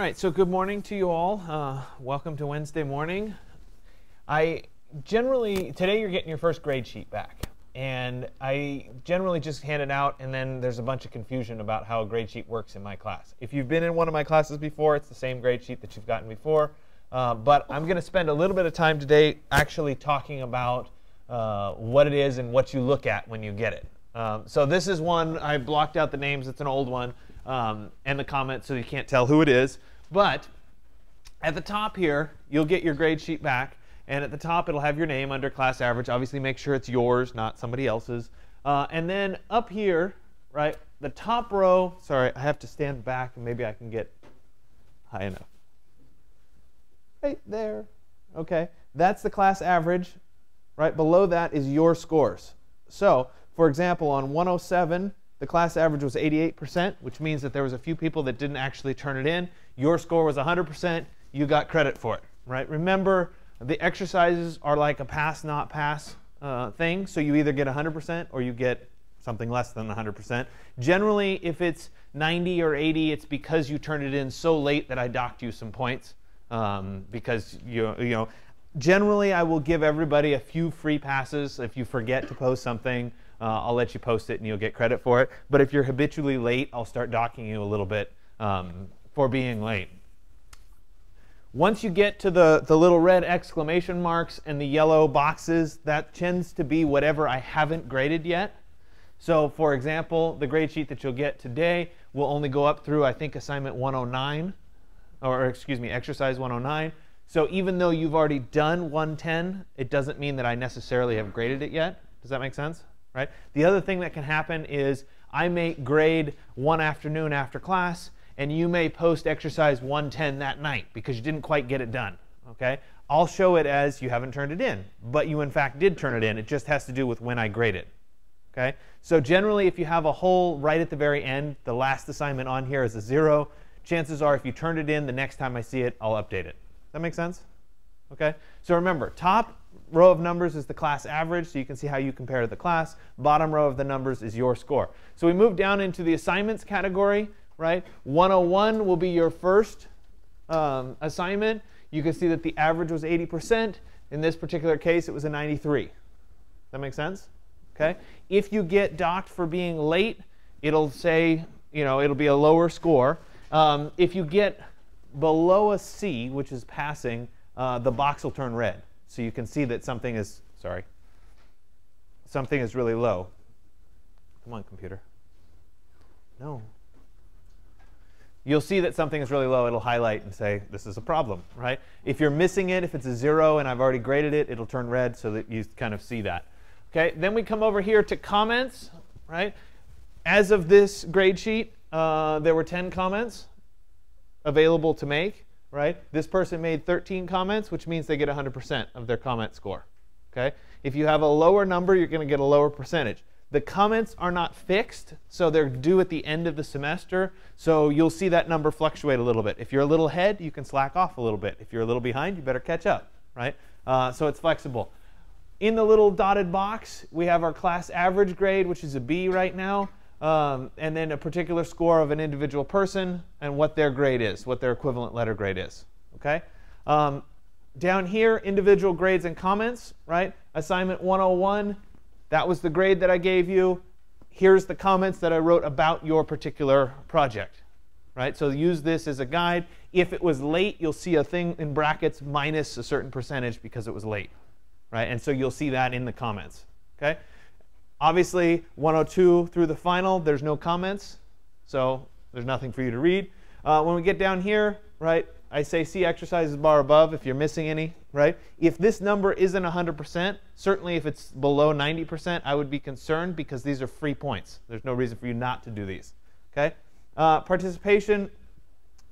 right, so good morning to you all. Welcome to Wednesday morning. Today you're getting your first grade sheet back. And I generally just hand it out, and then there's a bunch of confusion about how a grade sheet works in my class. If you've been in one of my classes before, it's the same grade sheet that you've gotten before. But I'm going to spend a little bit of time today actually talking about what it is and what you look at when you get it. So this is one, I blocked out the names, it's an old one, and the comments so you can't tell who it is. But at the top here, you'll get your grade sheet back. And at the top, it'll have your name under class average. Obviously, make sure it's yours, not somebody else's. And then up here, right, the top row, sorry, I have to stand back, and maybe I can get high enough. Right there. OK, that's the class average. Right below that is your scores. So, for example, on 107, the class average was 88%, which means that there was a few people that didn't actually turn it in. Your score was 100%. You got credit for it. Right? Remember, the exercises are like a pass, not pass thing. So you either get 100% or you get something less than 100%. Generally, if it's 90 or 80, it's because you turned it in so late that I docked you some points. Because generally, I will give everybody a few free passes. If you forget to post something, I'll let you post it and you'll get credit for it. But if you're habitually late, I'll start docking you a little bit for being late. Once you get to the little red exclamation marks and the yellow boxes, that tends to be whatever I haven't graded yet. So for example, the grade sheet that you'll get today will only go up through, I think, assignment 109, or excuse me, exercise 109. So even though you've already done 110, it doesn't mean that I necessarily have graded it yet. Does that make sense? Right? The other thing that can happen is I may grade one afternoon after class, and you may post exercise 110 that night because you didn't quite get it done. Okay? I'll show it as you haven't turned it in, but you in fact did turn it in. It just has to do with when I grade it. Okay? So generally, if you have a hole right at the very end, the last assignment on here is a 0. Chances are if you turned it in, the next time I see it, I'll update it. That make sense? Okay? So remember, top row of numbers is the class average, so you can see how you compare to the class. Bottom row of the numbers is your score. So we move down into the assignments category. Right? 101 will be your first assignment. You can see that the average was 80%. In this particular case, it was a 93. That make sense? Okay. If you get docked for being late, it'll say, it'll be a lower score. If you get below a C, which is passing, the box will turn red. So you can see that something is really low. Come on, computer. No. You'll see that something is really low. It'll highlight and say, this is a problem, right? If you're missing it, if it's a 0 and I've already graded it, it'll turn red so that you kind of see that. Okay, then we come over here to comments, right? As of this grade sheet, there were 10 comments available to make, right? This person made 13 comments, which means they get 100% of their comment score. Okay? If you have a lower number, you're going to get a lower percentage. The comments are not fixed, so they're due at the end of the semester. So you'll see that number fluctuate a little bit. If you're a little ahead, you can slack off a little bit. If you're a little behind, you better catch up, right? So it's flexible. In the little dotted box, we have our class average grade, which is a B right now, and then a particular score of an individual person and what their grade is, what their equivalent letter grade is. Okay? Down here, individual grades and comments, right? Assignment 101. That was the grade that I gave you. Here's the comments that I wrote about your particular project. Right? So use this as a guide. If it was late, you'll see a thing in brackets minus a certain percentage because it was late. Right? And so you'll see that in the comments. Okay? Obviously, 102 through the final, there's no comments. So there's nothing for you to read. When we get down here, right, I say see exercises bar above if you're missing any. Right? If this number isn't 100%, certainly if it's below 90%, I would be concerned because these are free points. There's no reason for you not to do these. Okay? Participation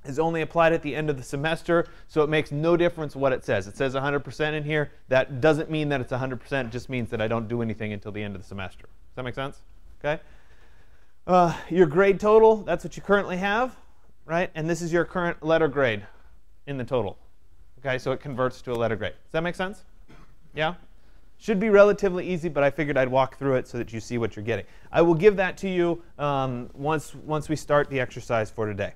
is only applied at the end of the semester, so it makes no difference what it says. It says 100% in here. That doesn't mean that it's 100%. It just means that I don't do anything until the end of the semester. Does that make sense? Okay? Your grade total, that's what you currently have. Right? And this is your current letter grade in the total. Okay, so it converts to a letter grade. Does that make sense? Yeah? Should be relatively easy, but I figured I'd walk through it so that you see what you're getting. I will give that to you once we start the exercise for today.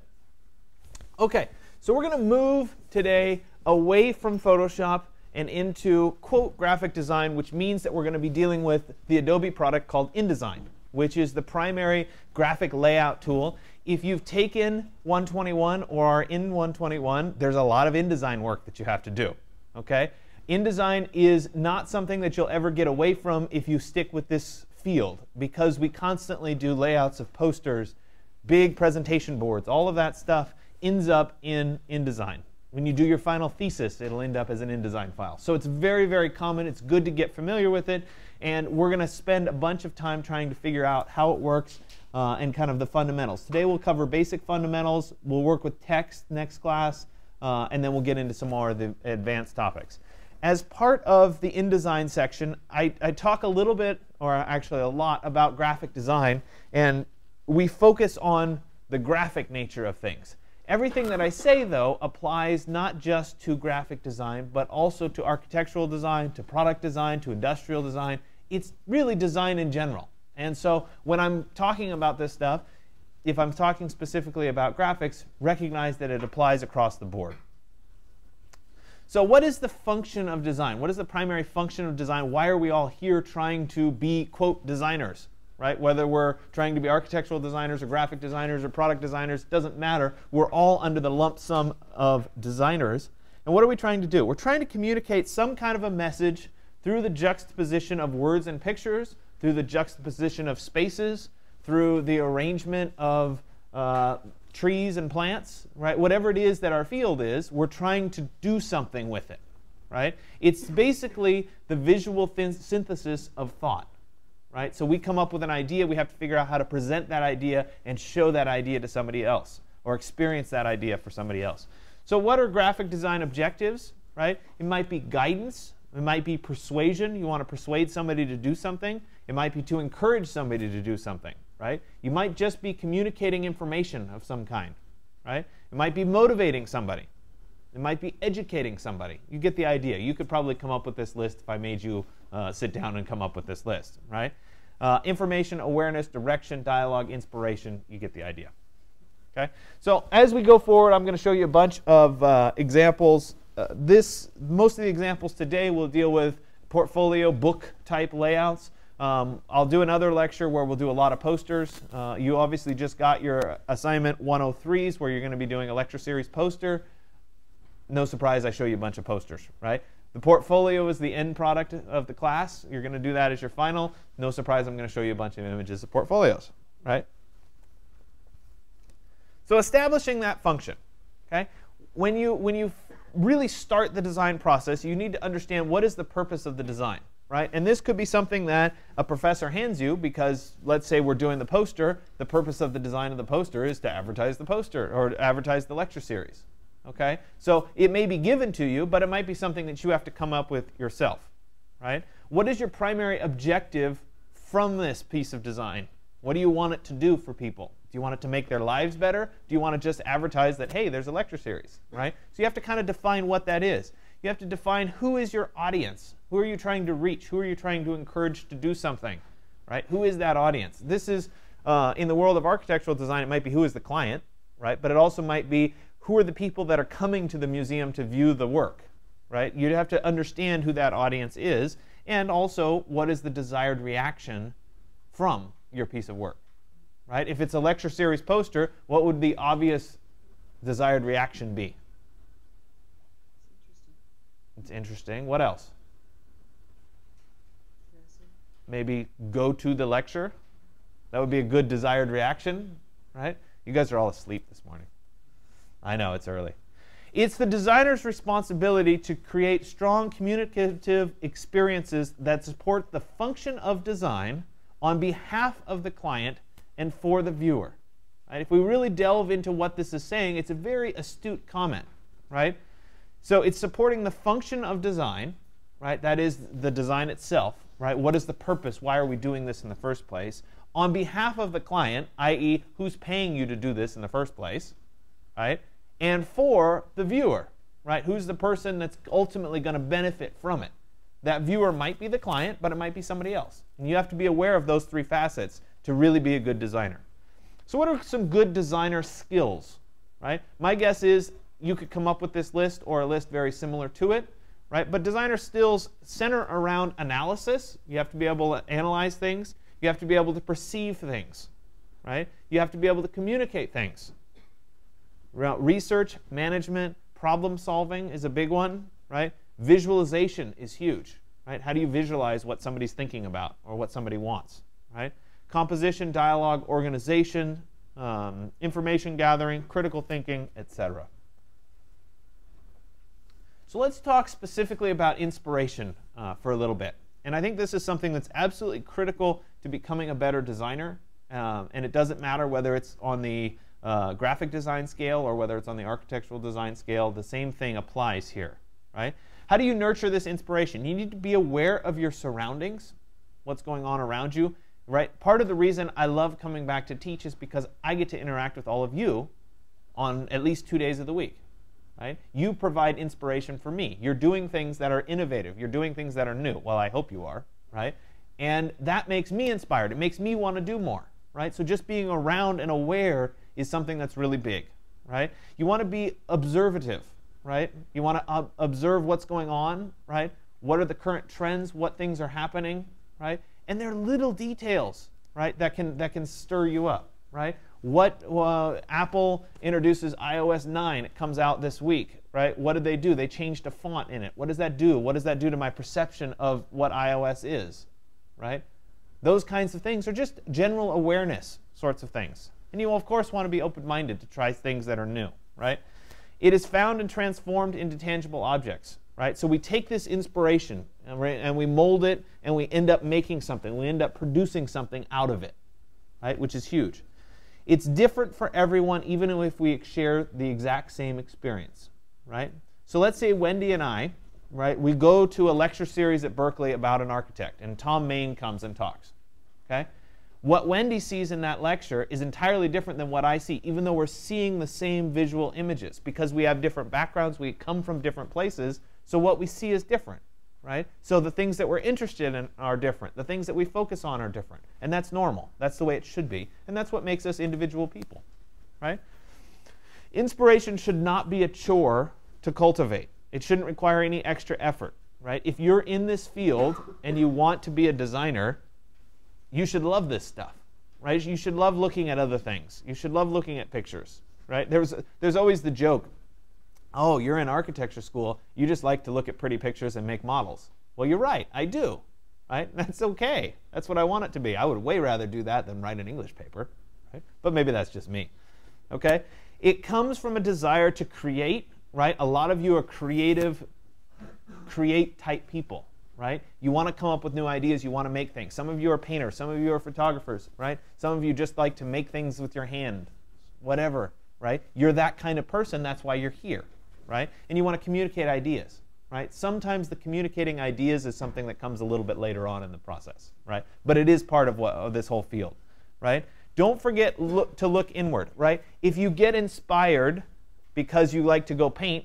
Okay, So we're going to move today away from Photoshop and into, quote, graphic design, which means that we're going to be dealing with the Adobe product called InDesign, which is the primary graphic layout tool. If you've taken 121 or are in 121, there's a lot of InDesign work that you have to do. Okay? InDesign is not something that you'll ever get away from if you stick with this field, because we constantly do layouts of posters, big presentation boards, all of that stuff ends up in InDesign. When you do your final thesis, it'll end up as an InDesign file. So it's very, very common. It's good to get familiar with it. And we're going to spend a bunch of time trying to figure out how it works and kind of the fundamentals. Today we'll cover basic fundamentals. We'll work with text next class. And then we'll get into some more of the advanced topics. As part of the InDesign section, I talk a little bit, or actually a lot, about graphic design. And we focus on the graphic nature of things. Everything that I say, though, applies not just to graphic design, but also to architectural design, to product design, to industrial design. It's really design in general. And so when I'm talking about this stuff, if I'm talking specifically about graphics, recognize that it applies across the board. So what is the function of design? What is the primary function of design? Why are we all here trying to be, quote, designers? Right? Whether we're trying to be architectural designers or graphic designers or product designers, doesn't matter. We're all under the lump sum of designers. And what are we trying to do? We're trying to communicate some kind of a message through the juxtaposition of words and pictures, through the juxtaposition of spaces, through the arrangement of trees and plants, right? Whatever it is that our field is, we're trying to do something with it, right? It's basically the visual synthesis of thought. Right? So we come up with an idea, we have to figure out how to present that idea and show that idea to somebody else, or experience that idea for somebody else. So what are graphic design objectives? Right? It might be guidance, it might be persuasion, you want to persuade somebody to do something, it might be to encourage somebody to do something, right? You might just be communicating information of some kind, right? It might be motivating somebody. It might be educating somebody. You get the idea. You could probably come up with this list if I made you sit down and come up with this list, right? Information, awareness, direction, dialogue, inspiration. You get the idea. Okay? So as we go forward, I'm going to show you a bunch of examples. Most of the examples today will deal with portfolio book type layouts. I'll do another lecture where we'll do a lot of posters. You obviously just got your assignment 103s where you're going to be doing a lecture series poster. No surprise, I show you a bunch of posters, right? The portfolio is the end product of the class. You're going to do that as your final. No surprise, I'm going to show you a bunch of images of portfolios, right? So establishing that function, okay? When you really start the design process, you need to understand what is the purpose of the design, right? And this could be something that a professor hands you because, let's say we're doing the poster. The purpose of the design of the poster is to advertise the poster or advertise the lecture series. Okay? So it may be given to you, but it might be something that you have to come up with yourself, right? What is your primary objective from this piece of design? What do you want it to do for people? Do you want it to make their lives better? Do you want to just advertise that, hey, there's a lecture series, right? So you have to kind of define what that is. You have to define who is your audience. Who are you trying to reach? Who are you trying to encourage to do something, right? Who is that audience? This is, in the world of architectural design, it might be who is the client, right? But it also might be who are the people that are coming to the museum to view the work, right? You have to understand who that audience is, and also what is the desired reaction from your piece of work, right? If it's a lecture series poster, what would the obvious desired reaction be? It's interesting. What else? Maybe go to the lecture. That would be a good desired reaction, right? You guys are all asleep this morning. I know, it's early. It's the designer's responsibility to create strong communicative experiences that support the function of design on behalf of the client and for the viewer. Right? If we really delve into what this is saying, it's a very astute comment, right? So it's supporting the function of design, right? That is the design itself, right? What is the purpose? Why are we doing this in the first place? On behalf of the client, i.e., who's paying you to do this in the first place, right? And for the viewer, right? Who's the person that's ultimately going to benefit from it? That viewer might be the client, but it might be somebody else. And you have to be aware of those three facets to really be a good designer. So what are some good designer skills, right? My guess is you could come up with this list or a list very similar to it, right? But designer skills center around analysis. You have to be able to analyze things. You have to be able to perceive things, right? You have to be able to communicate things. Research, management, problem solving is a big one, right? Visualization is huge, right? How do you visualize what somebody's thinking about or what somebody wants, right? Composition, dialogue, organization, information gathering, critical thinking, etc. So let's talk specifically about inspiration for a little bit. And I think this is something that's absolutely critical to becoming a better designer. And it doesn't matter whether it's on the graphic design scale or whether it's on the architectural design scale. The same thing applies here, right? How do you nurture this inspiration? You need to be aware of your surroundings, what's going on around you, right? Part of the reason I love coming back to teach is because I get to interact with all of you on at least 2 days of the week, right? You provide inspiration for me. You're doing things that are innovative. You're doing things that are new. Well, I hope you are, right? And that makes me inspired. It makes me want to do more, right? So just being around and aware is something that's really big, right? You want to be observative, right? You want to observe what's going on, right? What are the current trends? What things are happening, right? And there are little details, right, that can stir you up, right? What Apple introduces iOS 9. It comes out this week, right? What did they do? They changed a font in it. What does that do? What does that do to my perception of what iOS is, right? Those kinds of things are just general awareness sorts of things. And you, of course, want to be open-minded to try things that are new, right? It is found and transformed into tangible objects, right? So we take this inspiration and we mold it and we end up making something. We end up producing something out of it, right? Which is huge. It's different for everyone, even if we share the exact same experience, right? So let's say Wendy and I, right, we go to a lecture series at Berkeley about an architect, and Tom Main comes and talks, okay? What Wendy sees in that lecture is entirely different than what I see, even though we're seeing the same visual images. Because we have different backgrounds, we come from different places, so what we see is different, right? So the things that we're interested in are different. The things that we focus on are different. And that's normal. That's the way it should be. And that's what makes us individual people, right? Inspiration should not be a chore to cultivate. It shouldn't require any extra effort, right? If you're in this field and you want to be a designer, you should love this stuff, right? You should love looking at other things. You should love looking at pictures, right? There's always the joke, oh, you're in architecture school, you just like to look at pretty pictures and make models. Well, you're right, I do, right? That's okay. That's what I want it to be. I would way rather do that than write an English paper, right? But maybe that's just me, okay? It comes from a desire to create, right? A lot of you are creative, create-type people, right? You want to come up with new ideas. You want to make things. Some of you are painters. Some of you are photographers, right? Some of you just like to make things with your hand, whatever, right? You're that kind of person. That's why you're here, right? And you want to communicate ideas, right? Sometimes the communicating ideas is something that comes a little bit later on in the process, right? But it is part of this whole field, right? Don't forget to look inward, right? If you get inspired because you like to go paint,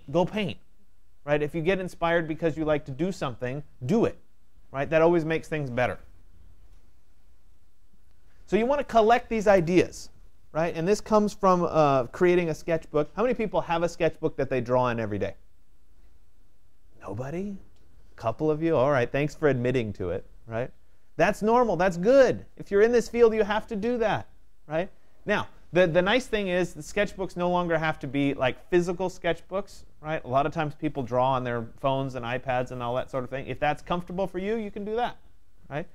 right? If you get inspired because you like to do something, do it, right? That always makes things better. So you want to collect these ideas, right? And this comes from creating a sketchbook. How many people have a sketchbook that they draw in every day? Nobody? A couple of you? All right, thanks for admitting to it, right? That's normal. That's good. If you're in this field, you have to do that, right? Now, the nice thing is the sketchbooks no longer have to be like physical sketchbooks, right? A lot of times people draw on their phones and iPads and all that sort of thing. If that's comfortable for you, you can do that, right?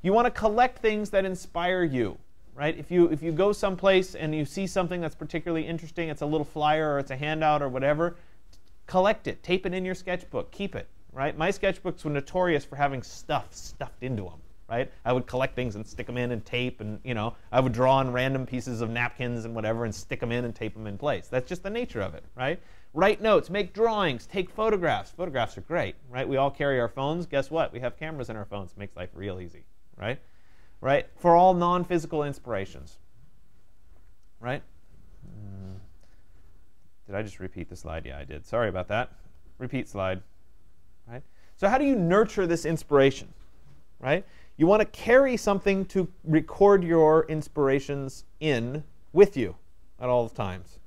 You want to collect things that inspire you, right? If you go someplace and you see something that's particularly interesting, it's a little flyer or it's a handout or whatever, collect it, tape it in your sketchbook, keep it, right? My sketchbooks were notorious for having stuff stuffed into them. Right? I would collect things and stick them in and tape, and I would draw on random pieces of napkins and whatever and stick them in and tape them in place. That's just the nature of it, right? Write notes, make drawings, take photographs. Photographs are great, right? We all carry our phones. Guess what? We have cameras in our phones. It makes life real easy, right? Right? For all non-physical inspirations, right? Did I just repeat the slide? Yeah, I did. Sorry about that. Repeat slide, right? So how do you nurture this inspiration, right? You want to carry something to record your inspirations in with you at all times,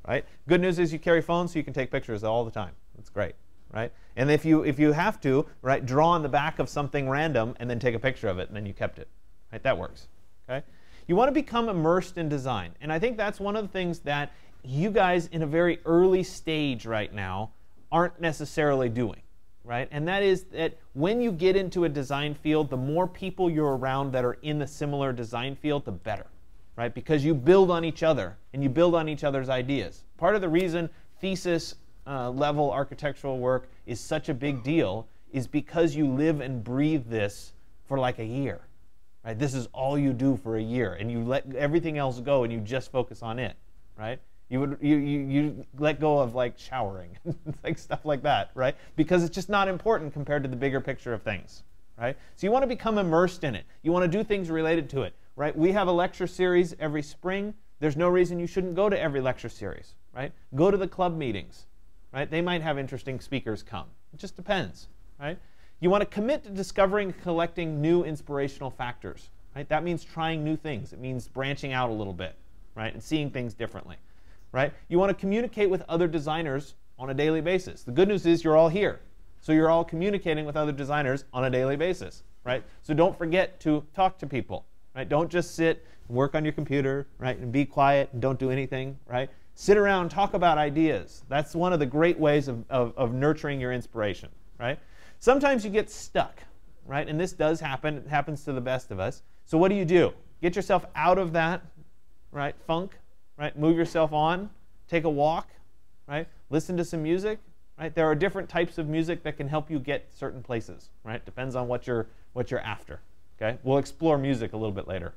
right? Good news is you carry phones, so you can take pictures all the time. That's great, right? And if you have to, right, draw on the back of something random and then take a picture of it, and then you kept it, right? That works, okay? You want to become immersed in design, and I think that's one of the things that you guys in a very early stage right now aren't necessarily doing, right? And that is that when you get into a design field, the more people you're around that are in the similar design field, the better, right? Because you build on each other, and you build on each other's ideas. Part of the reason thesis level architectural work is such a big deal is because you live and breathe this for like a year, right? This is all you do for a year, and you let everything else go, and you just focus on it, right? You let go of like showering, like stuff like that, right? Because it's just not important compared to the bigger picture of things, right? So you want to become immersed in it. You want to do things related to it, right? We have a lecture series every spring. There's no reason you shouldn't go to every lecture series, right? Go to the club meetings, right? They might have interesting speakers come. It just depends, right? You want to commit to discovering and collecting new inspirational factors, right? That means trying new things. It means branching out a little bit, right? And seeing things differently, right? You want to communicate with other designers on a daily basis. The good news is you're all here. So you're all communicating with other designers on a daily basis, right? So don't forget to talk to people, right? Don't just sit and work on your computer, right? And be quiet and don't do anything, right? Sit around, talk about ideas. That's one of the great ways of nurturing your inspiration, right? Sometimes you get stuck, right? And this does happen. It happens to the best of us. So what do? Get yourself out of that, right, funk, right? Move yourself on. Take a walk, right? Listen to some music, right? There are different types of music that can help you get certain places, right? Depends on what you're after, okay? We'll explore music a little bit later.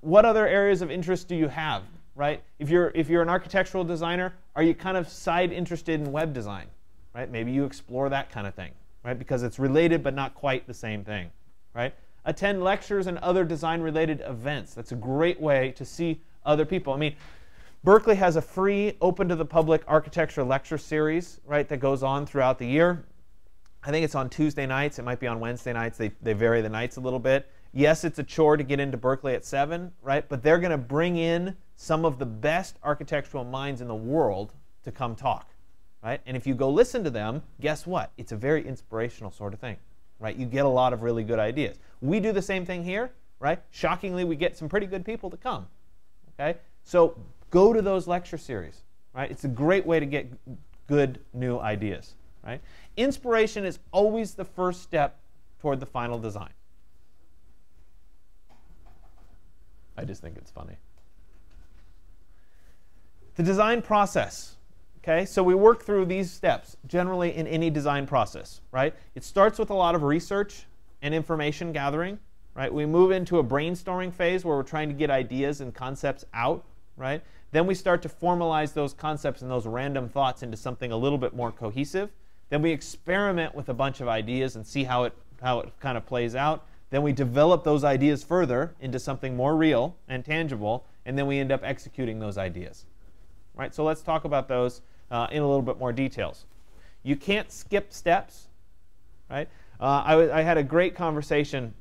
What other areas of interest do you have? Right? If you're an architectural designer, are you kind of side interested in web design? Right? Maybe you explore that kind of thing, right? Because it's related but not quite the same thing, right? Attend lectures and other design-related events. That's a great way to see other people. I mean, Berkeley has a free, open to the public architecture lecture series, right, that goes on throughout the year. I think it's on Tuesday nights. It might be on Wednesday nights. They vary the nights a little bit. Yes, it's a chore to get into Berkeley at 7, right? But they're going to bring in some of the best architectural minds in the world to come talk, right? And if you go listen to them, guess what? It's a very inspirational sort of thing, right? You get a lot of really good ideas. We do the same thing here, right? Shockingly, we get some pretty good people to come, okay? So go to those lecture series, right? It's a great way to get good new ideas, right? Inspiration is always the first step toward the final design. I just think it's funny. The design process. Okay, so we work through these steps generally in any design process, right? It starts with a lot of research and information gathering, right? We move into a brainstorming phase where we're trying to get ideas and concepts out, right? Then we start to formalize those concepts and those random thoughts into something a little bit more cohesive. Then we experiment with a bunch of ideas and see how it kind of plays out. Then we develop those ideas further into something more real and tangible, and then we end up executing those ideas. Right? So let's talk about those in a little bit more details. You can't skip steps. Right? I had a great conversation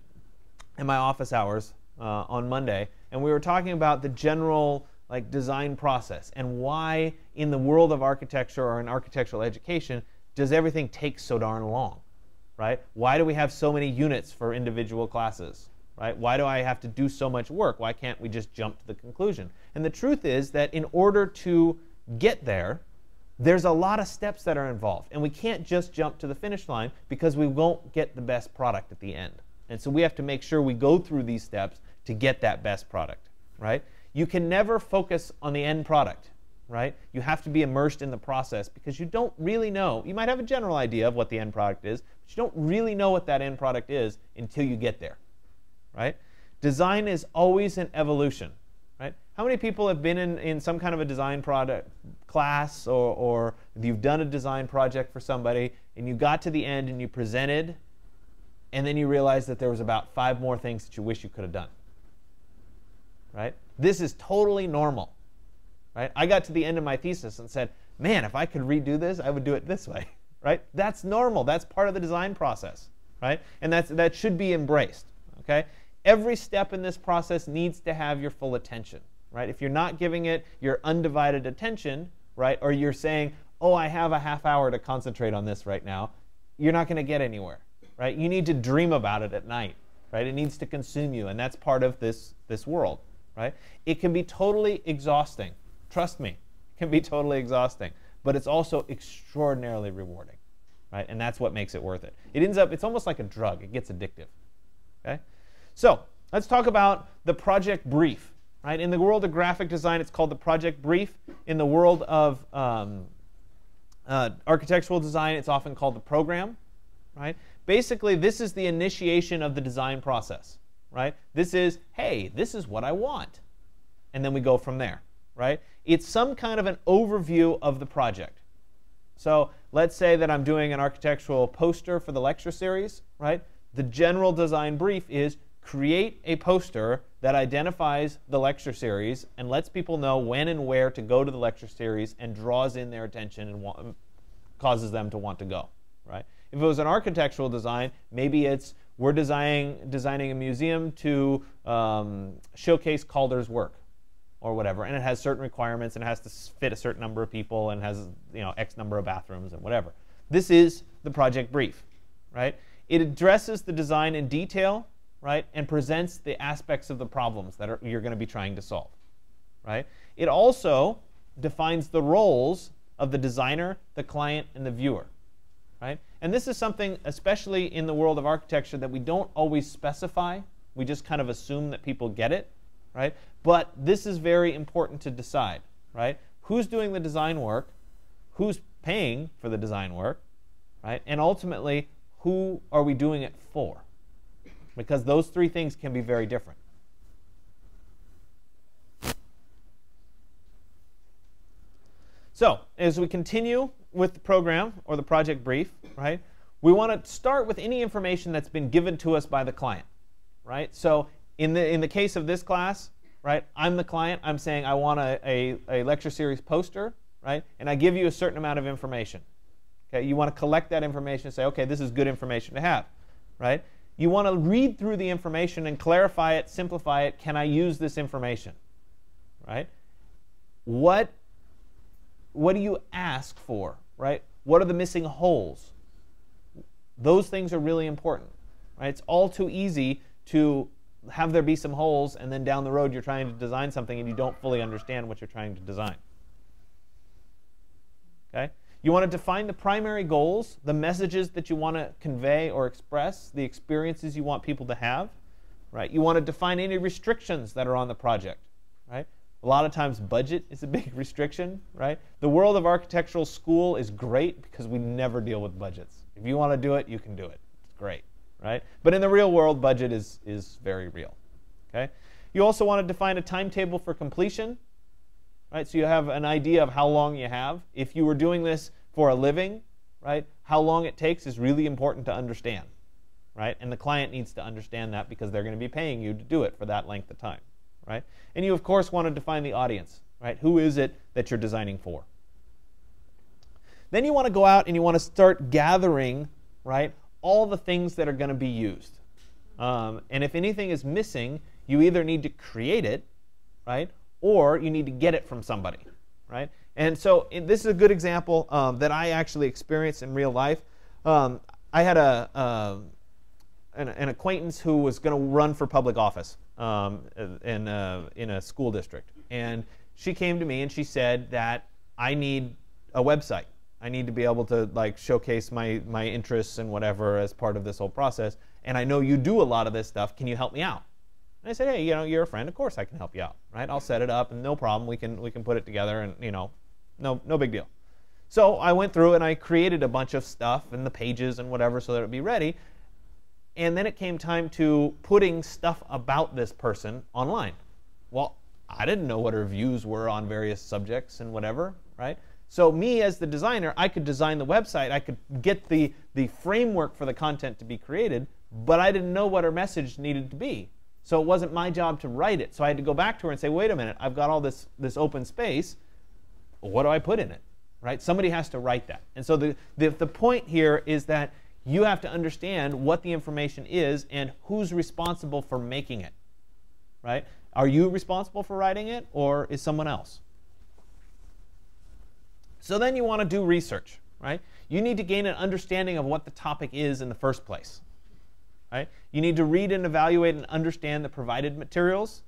in my office hours on Monday, and we were talking about the general design process and why in the world of architecture or in architectural education does everything take so darn long. Right? Why do we have so many units for individual classes? Right? Why do I have to do so much work? Why can't we just jump to the conclusion? And the truth is that in order to get there, there's a lot of steps that are involved. And we can't just jump to the finish line because we won't get the best product at the end. And so we have to make sure we go through these steps to get that best product. Right? You can never focus on the end product. Right? You have to be immersed in the process because you don't really know. You might have a general idea of what the end product is, but you don't really know what that end product is until you get there. Right? Design is always an evolution. Right? How many people have been in some kind of a design product class or you've done a design project for somebody and you got to the end and you presented and then you realized that there was about 5 more things that you wish you could have done? Right? This is totally normal. Right? I got to the end of my thesis and said, man, if I could redo this, I would do it this way. Right? That's normal. That's part of the design process. Right? And that should be embraced. Okay? Every step in this process needs to have your full attention. right? If you're not giving it your undivided attention, right, or you're saying, oh, I have a half hour to concentrate on this right now, you're not going to get anywhere, right? You need to dream about it at night, right? It needs to consume you, and that's part of this world, right? It can be totally exhausting. Trust me, it can be totally exhausting, but it's also extraordinarily rewarding, right? And that's what makes it worth it. It's almost like a drug. It gets addictive, okay? So let's talk about the project brief, right? In the world of graphic design, it's called the project brief. In the world of architectural design, it's often called the program, right? Basically, this is the initiation of the design process, right? This is, hey, this is what I want. And then we go from there, right? It's some kind of an overview of the project. So let's say that I'm doing an architectural poster for the lecture series, right? The general design brief is create a poster that identifies the lecture series and lets people know when and where to go to the lecture series and draws in their attention and causes them to want to go, right? If it was an architectural design, maybe it's we're designing a museum to showcase Calder's work or whatever, and it has certain requirements and it has to fit a certain number of people and has X number of bathrooms and whatever. This is the project brief, right? It addresses the design in detail, right, and presents the aspects of the problems that you're going to be trying to solve, right? It also defines the roles of the designer, the client, and the viewer, right? And this is something, especially in the world of architecture, that we don't always specify. We just kind of assume that people get it, right? But this is very important to decide, right? Who's doing the design work? Who's paying for the design work, right? And ultimately, who are we doing it for? Because those three things can be very different. So as we continue with the program or the project brief, right, we want to start with any information that's been given to us by the client, right? So in the case of this class, right, I'm the client. I'm saying I want a lecture series poster, right? And I give you a certain amount of information. Okay, you want to collect that information and say, okay, this is good information to have, right? You want to read through the information and clarify it, simplify it. Can I use this information, right? What do you ask for, right? What are the missing holes? Those things are really important, right? It's all too easy to have there be some holes, and then down the road you're trying to design something and you don't fully understand what you're trying to design. Okay? You want to define the primary goals, the messages that you want to convey or express, the experiences you want people to have, right? You want to define any restrictions that are on the project, right? A lot of times budget is a big restriction, right? The world of architectural school is great because we never deal with budgets. If you want to do it, you can do it. It's great, right? But in the real world, budget is very real, okay? You also want to define a timetable for completion, right? So you have an idea of how long you have. If you were doing this for a living, right, how long it takes is really important to understand, right? And the client needs to understand that because they're going to be paying you to do it for that length of time, right? And you, of course, want to define the audience, right? Who is it that you're designing for? Then you want to go out and you want to start gathering, right, all the things that are going to be used. And if anything is missing, you either need to create it, right, or you need to get it from somebody, right? And so this is a good example that I actually experienced in real life. I had an acquaintance who was going to run for public office in a school district. And she came to me and she said that I need a website. I need to be able to showcase my interests and whatever as part of this whole process. And I know you do a lot of this stuff. Can you help me out? And I said, hey, you're a friend. Of course I can help you out, right? I'll set it up and no problem. We can put it together and no big deal. So I went through and I created a bunch of stuff and the pages and whatever so that it would be ready. And then it came time to putting stuff about this person online. Well, I didn't know what her views were on various subjects and whatever, right? So me as the designer, I could design the website. I could get the framework for the content to be created, but I didn't know what her message needed to be. So it wasn't my job to write it. So I had to go back to her and say, wait a minute, I've got all this open space. What do I put in it, right? Somebody has to write that. And so the point here is that you have to understand what the information is and who's responsible for making it, right? Are you responsible for writing it, or is someone else? So then you want to do research, right? You need to gain an understanding of what the topic is in the first place, right? You need to read and evaluate and understand the provided materials,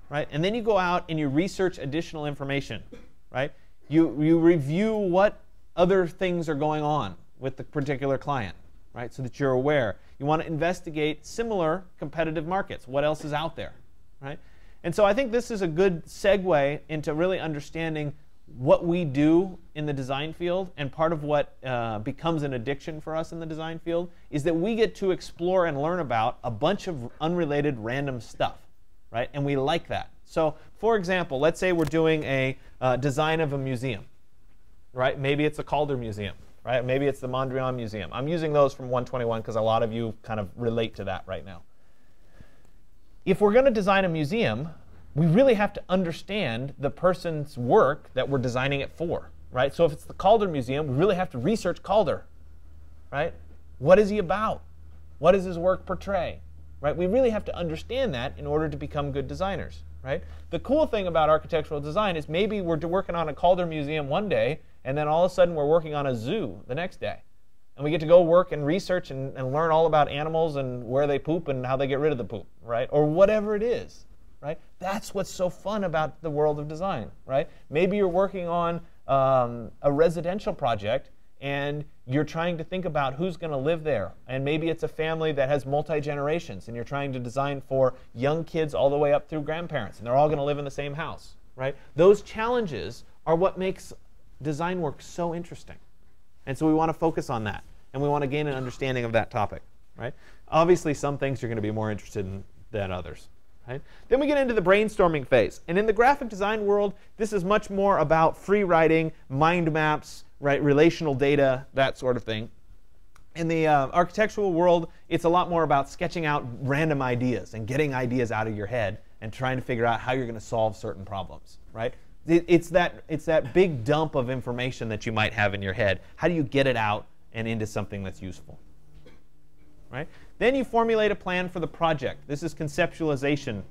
right? And then you go out and you research additional information, right? You review what other things are going on with the particular client, right? So that you're aware. You want to investigate similar competitive markets. What else is out there, right? And so I think this is a good segue into really understanding what we do in the design field, and part of what becomes an addiction for us in the design field is that we get to explore and learn about a bunch of unrelated random stuff, right? And we like that. So for example, let's say we're doing a design of a museum, right? Maybe it's a Calder Museum, right? Maybe it's the Mondrian Museum. I'm using those from 121 because a lot of you kind of relate to that right now. If we're going to design a museum, we really have to understand the person's work that we're designing it for, right? So if it's the Calder Museum, we really have to research Calder, right? What is he about? What does his work portray, right? We really have to understand that in order to become good designers, right? The cool thing about architectural design is maybe we're working on a Calder Museum one day, and then all of a sudden we're working on a zoo the next day. And we get to go work and research and learn all about animals and where they poop and how they get rid of the poop, right? Or whatever it is. Right? That's what's so fun about the world of design, right? Maybe you're working on a residential project and you're trying to think about who's going to live there. And maybe it's a family that has multi-generations and you're trying to design for young kids all the way up through grandparents, and they're all going to live in the same house, right? Those challenges are what makes design work so interesting. And so we want to focus on that, and we want to gain an understanding of that topic, right? Obviously, some things you're going to be more interested in than others. Right? Then we get into the brainstorming phase. And in the graphic design world, this is much more about free writing, mind maps, right? Relational data, that sort of thing. In the architectural world, it's a lot more about sketching out random ideas and getting ideas out of your head and trying to figure out how you're going to solve certain problems. Right? It's that big dump of information that you might have in your head. How do you get it out and into something that's useful? Right? Then you formulate a plan for the project. This is conceptualization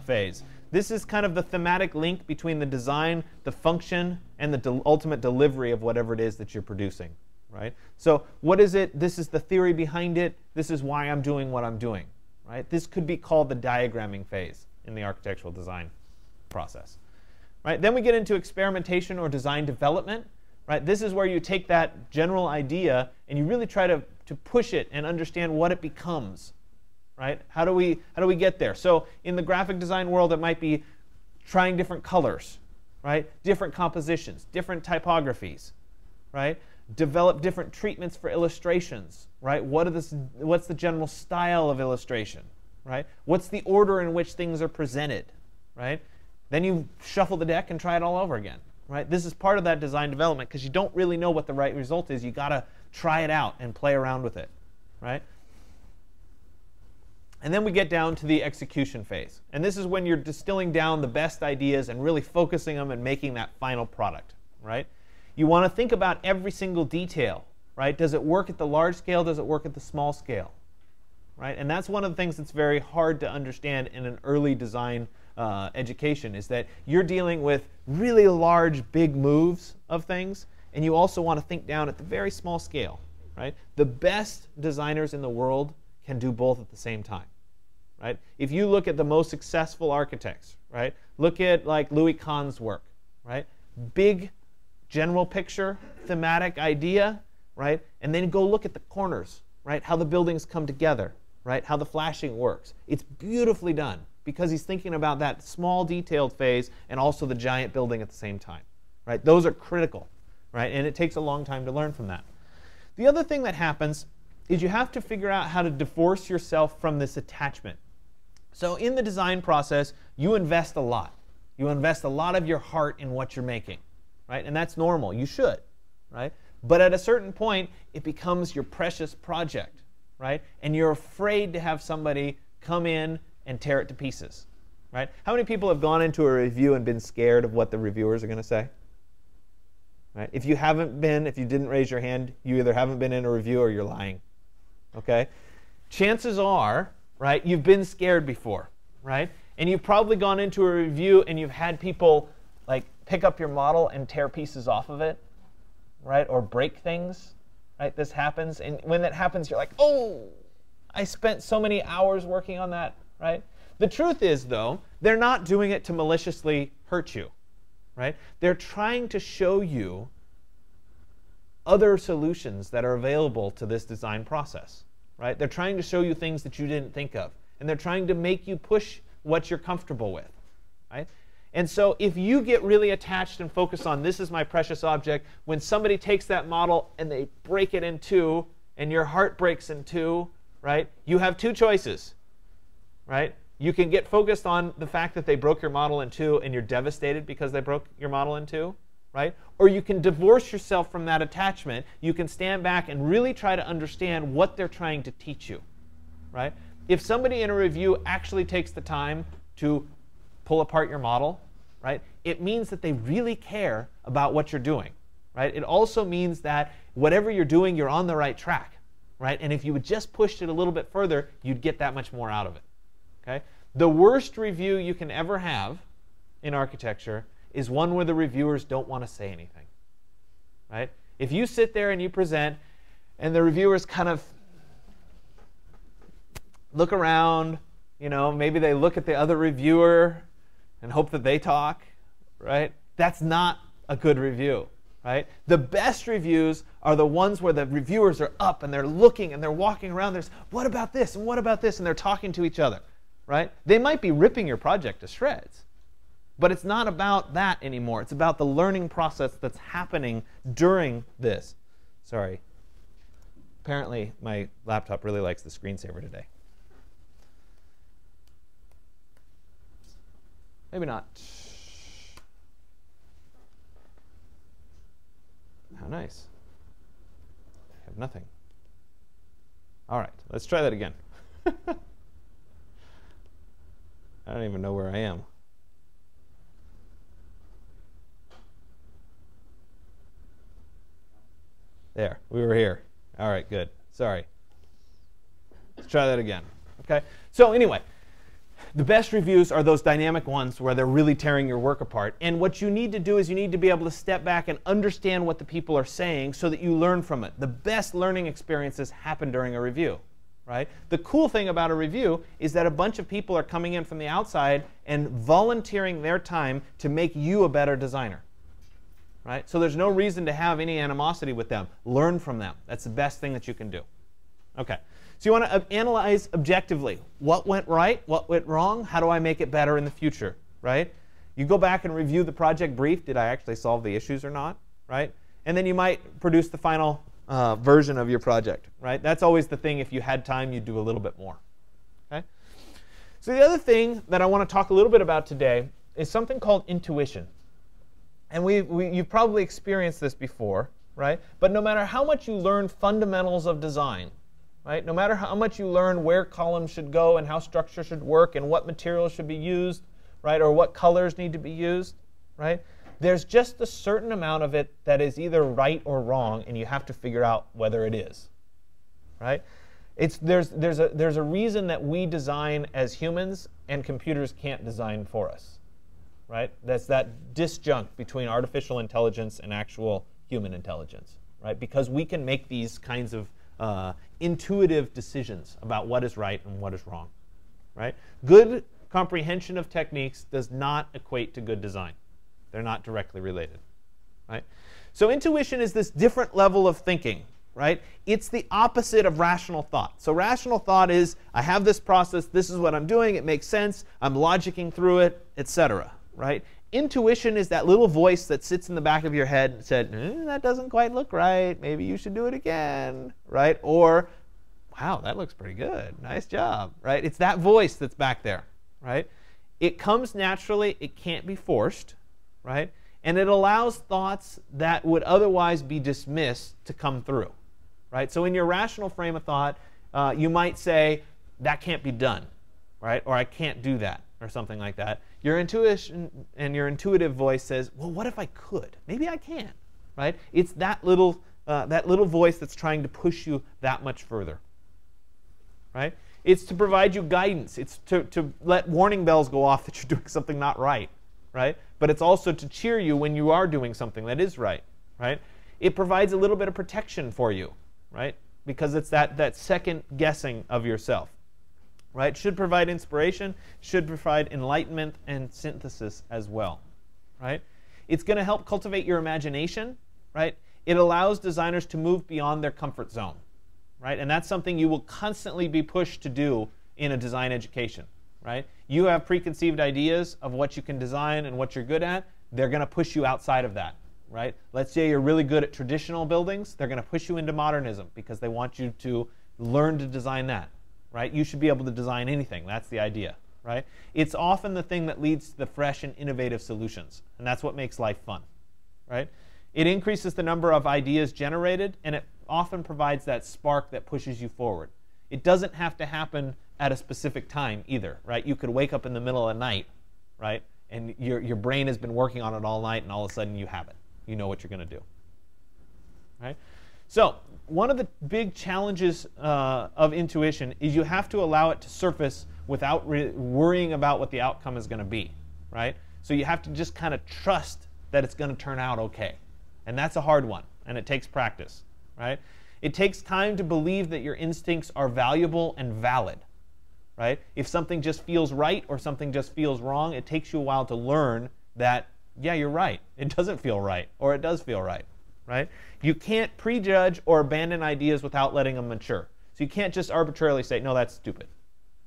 phase. This is kind of the thematic link between the design, the function, and the ultimate delivery of whatever it is that you're producing. Right? So what is it? This is the theory behind it. This is why I'm doing what I'm doing. Right? This could be called the diagramming phase in the architectural design process. Right? Then we get into experimentation or design development. Right? This is where you take that general idea and you really try to push it and understand what it becomes. Right? How do we get there? So in the graphic design world, it might be trying different colors, right? Different compositions, different typographies, right? Develop different treatments for illustrations, right? What's the general style of illustration, right? What's the order in which things are presented, right? Then you shuffle the deck and try it all over again. Right? This is part of that design development because you don't really know what the right result is. You got to try it out and play around with it. Right? And then we get down to the execution phase. And this is when you're distilling down the best ideas and really focusing them and making that final product. Right? You want to think about every single detail. Right? Does it work at the large scale? Does it work at the small scale? Right? And that's one of the things that's very hard to understand in an early design education, is that you're dealing with really large, big moves of things, and you also want to think down at the very small scale. Right? The best designers in the world can do both at the same time. Right? If you look at the most successful architects, right? Look at like Louis Kahn's work. Right? Big general picture, thematic idea, right? And then go look at the corners, right? How the buildings come together, right? How the flashing works. It's beautifully done, because he's thinking about that small detailed phase and also the giant building at the same time. Right? Those are critical. Right? And it takes a long time to learn from that. The other thing that happens is you have to figure out how to divorce yourself from this attachment. So in the design process, you invest a lot. You invest a lot of your heart in what you're making. Right? And that's normal. You should. Right? But at a certain point, it becomes your precious project. Right? And you're afraid to have somebody come in and tear it to pieces. Right? How many people have gone into a review and been scared of what the reviewers are going to say? Right? If you haven't been, if you didn't raise your hand, you either haven't been in a review or you're lying. Okay? Chances are, right, you've been scared before. Right? And you've probably gone into a review and you've had people like pick up your model and tear pieces off of it, right? Or break things, right? This happens. And when that happens, you're like, oh, I spent so many hours working on that, right? The truth is, though, they're not doing it to maliciously hurt you, right? They're trying to show you other solutions that are available to this design process, right? They're trying to show you things that you didn't think of. And they're trying to make you push what you're comfortable with, right? And so if you get really attached and focus on this is my precious object, when somebody takes that model and they break it in two and your heart breaks in two, right? You have two choices, right? You can get focused on the fact that they broke your model in two and you're devastated because they broke your model in two, right? Or you can divorce yourself from that attachment. You can stand back and really try to understand what they're trying to teach you, right? If somebody in a review actually takes the time to pull apart your model, right, it means that they really care about what you're doing, right? It also means that whatever you're doing, you're on the right track, right? And if you would just pushed it a little bit further, you'd get that much more out of it, okay? The worst review you can ever have in architecture is one where the reviewers don't want to say anything, right? If you sit there and you present and the reviewers kind of look around, you know, maybe they look at the other reviewer and hope that they talk, right? That's not a good review, right? The best reviews are the ones where the reviewers are up and they're looking and they're walking around. There's, what about this and what about this? And they're talking to each other, right? They might be ripping your project to shreds, but it's not about that anymore. It's about the learning process that's happening during this. Sorry. Apparently, my laptop really likes the screensaver today. Maybe not. How nice. I have nothing. All right, let's try that again. I don't even know where I am. There, we were here. All right, good. Sorry. Let's try that again. Okay. So anyway, the best reviews are those dynamic ones where they're really tearing your work apart. And what you need to do is you need to be able to step back and understand what the people are saying so that you learn from it. The best learning experiences happen during a review, right? The cool thing about a review is that a bunch of people are coming in from the outside and volunteering their time to make you a better designer, right? So there's no reason to have any animosity with them. Learn from them. That's the best thing that you can do. Okay. So you want to analyze objectively. What went right? What went wrong? How do I make it better in the future, right? You go back and review the project brief. Did I actually solve the issues or not, right? And then you might produce the final version of your project, right? That's always the thing. If you had time, you'd do a little bit more, okay? So the other thing that I want to talk a little bit about today is something called intuition. And you've probably experienced this before, right? But no matter how much you learn fundamentals of design, right? No matter how much you learn where columns should go and how structure should work and what materials should be used, right? Or what colors need to be used, right? There's just a certain amount of it that is either right or wrong, and you have to figure out whether it is, right? There's a reason that we design as humans and computers can't design for us, right? That's that disjunct between artificial intelligence and actual human intelligence, right? Because we can make these kinds of intuitive decisions about what is right and what is wrong, right? Good comprehension of techniques does not equate to good design. They're not directly related, right? So intuition is this different level of thinking, right? It's the opposite of rational thought. So rational thought is, I have this process, this is what I'm doing, it makes sense, I'm logicking through it, etc., right? Intuition is that little voice that sits in the back of your head and said, that doesn't quite look right, maybe you should do it again, right? Or, wow, that looks pretty good, nice job, right? It's that voice that's back there, right? It comes naturally, it can't be forced, right? And it allows thoughts that would otherwise be dismissed to come through, right? So in your rational frame of thought, you might say, that can't be done, right? Or I can't do that, or something like that. Your intuition and your intuitive voice says, well, what if I could? Maybe I can, right? It's that little voice that's trying to push you that much further, right? It's to provide you guidance. It's to let warning bells go off that you're doing something not right, right? But it's also to cheer you when you are doing something that is right, right? It provides a little bit of protection for you, right? Because it's that second guessing of yourself, right? Should provide inspiration, should provide enlightenment and synthesis as well, right? It's going to help cultivate your imagination, right? It allows designers to move beyond their comfort zone, right? And that's something you will constantly be pushed to do in a design education, right? You have preconceived ideas of what you can design and what you're good at. They're going to push you outside of that, right? Let's say you're really good at traditional buildings. They're going to push you into modernism because they want you to learn to design that, right? You should be able to design anything. That's the idea, right? It's often the thing that leads to the fresh and innovative solutions, and that's what makes life fun, right? It increases the number of ideas generated, and it often provides that spark that pushes you forward. It doesn't have to happen at a specific time either, right? You could wake up in the middle of the night, right? And your brain has been working on it all night, and all of a sudden you have it. You know what you're going to do, right? So one of the big challenges of intuition is you have to allow it to surface without worrying about what the outcome is going to be, right? So you have to just kind of trust that it's going to turn out okay. And that's a hard one, and it takes practice, right? It takes time to believe that your instincts are valuable and valid, right? If something just feels right or something just feels wrong, it takes you a while to learn that, yeah, you're right. It doesn't feel right, or it does feel right, right? You can't prejudge or abandon ideas without letting them mature. So you can't just arbitrarily say, no, that's stupid,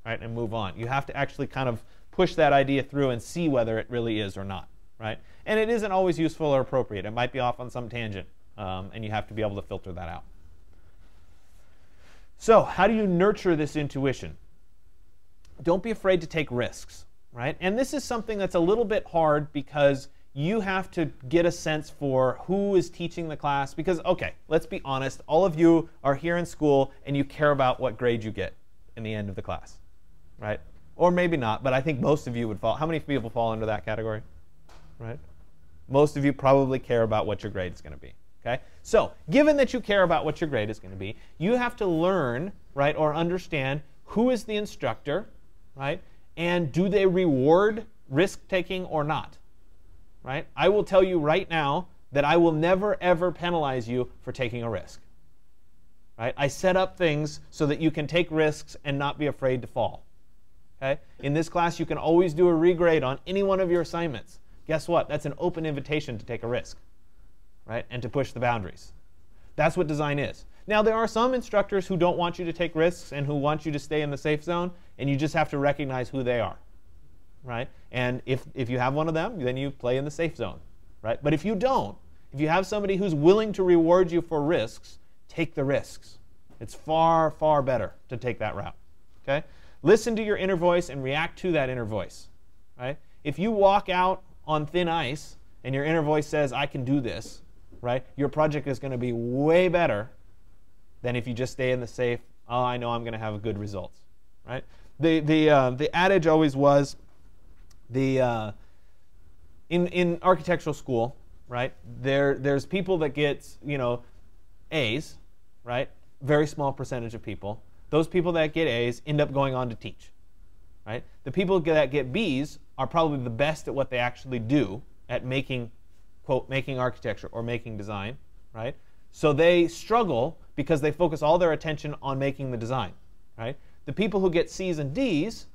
right, and move on. You have to actually kind of push that idea through and see whether it really is or not, right? And it isn't always useful or appropriate. It might be off on some tangent, and you have to be able to filter that out. So how do you nurture this intuition? Don't be afraid to take risks, right? And this is something that's a little bit hard because you have to get a sense for who is teaching the class. Because, okay, let's be honest. All of you are here in school, and you care about what grade you get in the end of the class, right? Or maybe not, but I think most of you would fall. How many people fall into that category, right? Most of you probably care about what your grade is going to be. Okay? So given that you care about what your grade is going to be, you have to learn, right, or understand who is the instructor, right, and do they reward risk-taking or not, right? I will tell you right now that I will never, ever penalize you for taking a risk, right? I set up things so that you can take risks and not be afraid to fall, okay? In this class, you can always do a regrade on any one of your assignments. Guess what? That's an open invitation to take a risk, right? And to push the boundaries. That's what design is. Now, there are some instructors who don't want you to take risks and who want you to stay in the safe zone, and you just have to recognize who they are, right? And if you have one of them, then you play in the safe zone, right? But if you don't, if you have somebody who's willing to reward you for risks, take the risks. It's far, far better to take that route, okay? Listen to your inner voice and react to that inner voice, right? If you walk out on thin ice and your inner voice says, I can do this, right? Your project is going to be way better than if you just stay in the safe, oh, I know I'm going to have good results, right? The adage always was, in architectural school, right, there's people that get, A's, right? Very small percentage of people. Those people that get A's end up going on to teach, right? The people that get B's are probably the best at what they actually do at making, quote, making architecture or making design, right? So they struggle because they focus all their attention on making the design, right? The people who get C's and D's,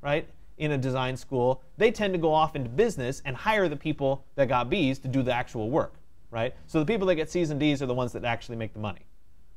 right, in a design school, they tend to go off into business and hire the people that got B's to do the actual work, right? So the people that get C's and D's are the ones that actually make the money,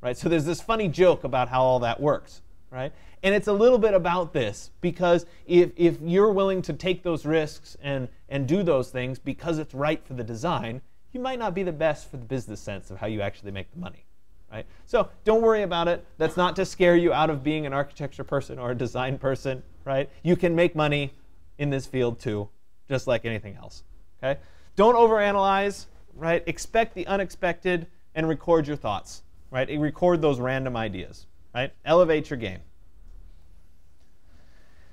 right? So there's this funny joke about how all that works, right? And it's a little bit about this, because if you're willing to take those risks and do those things because it's right for the design, you might not be the best for the business sense of how you actually make the money, right? So don't worry about it. That's not to scare you out of being an architecture person or a design person, right? You can make money in this field too, just like anything else, okay? Don't overanalyze, right? Expect the unexpected and record your thoughts, right? Record those random ideas, right? Elevate your game.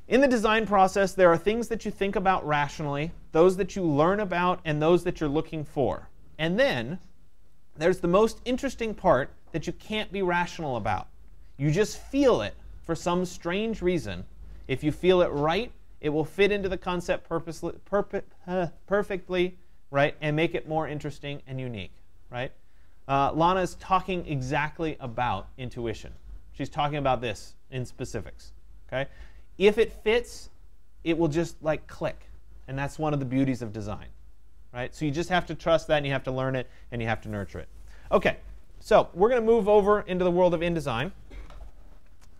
In the design process, there are things that you think about rationally, those that you learn about, and those that you're looking for. And then there's the most interesting part that you can't be rational about. You just feel it for some strange reason, if you feel it right, it will fit into the concept perfectly, right, and make it more interesting and unique, right? Lana is talking exactly about intuition. She's talking about this in specifics, okay? If it fits, it will just like click, and that's one of the beauties of design, right? So you just have to trust that, and you have to learn it, and you have to nurture it. Okay, so we're going to move over into the world of InDesign.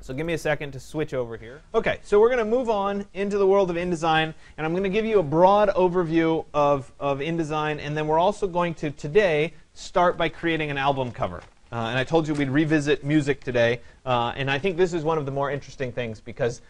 So give me a second to switch over here. Okay, so we're going to move on into the world of InDesign, and I'm going to give you a broad overview of InDesign, and then we're also going to today start by creating an album cover. And I told you we'd revisit music today, and I think this is one of the more interesting things because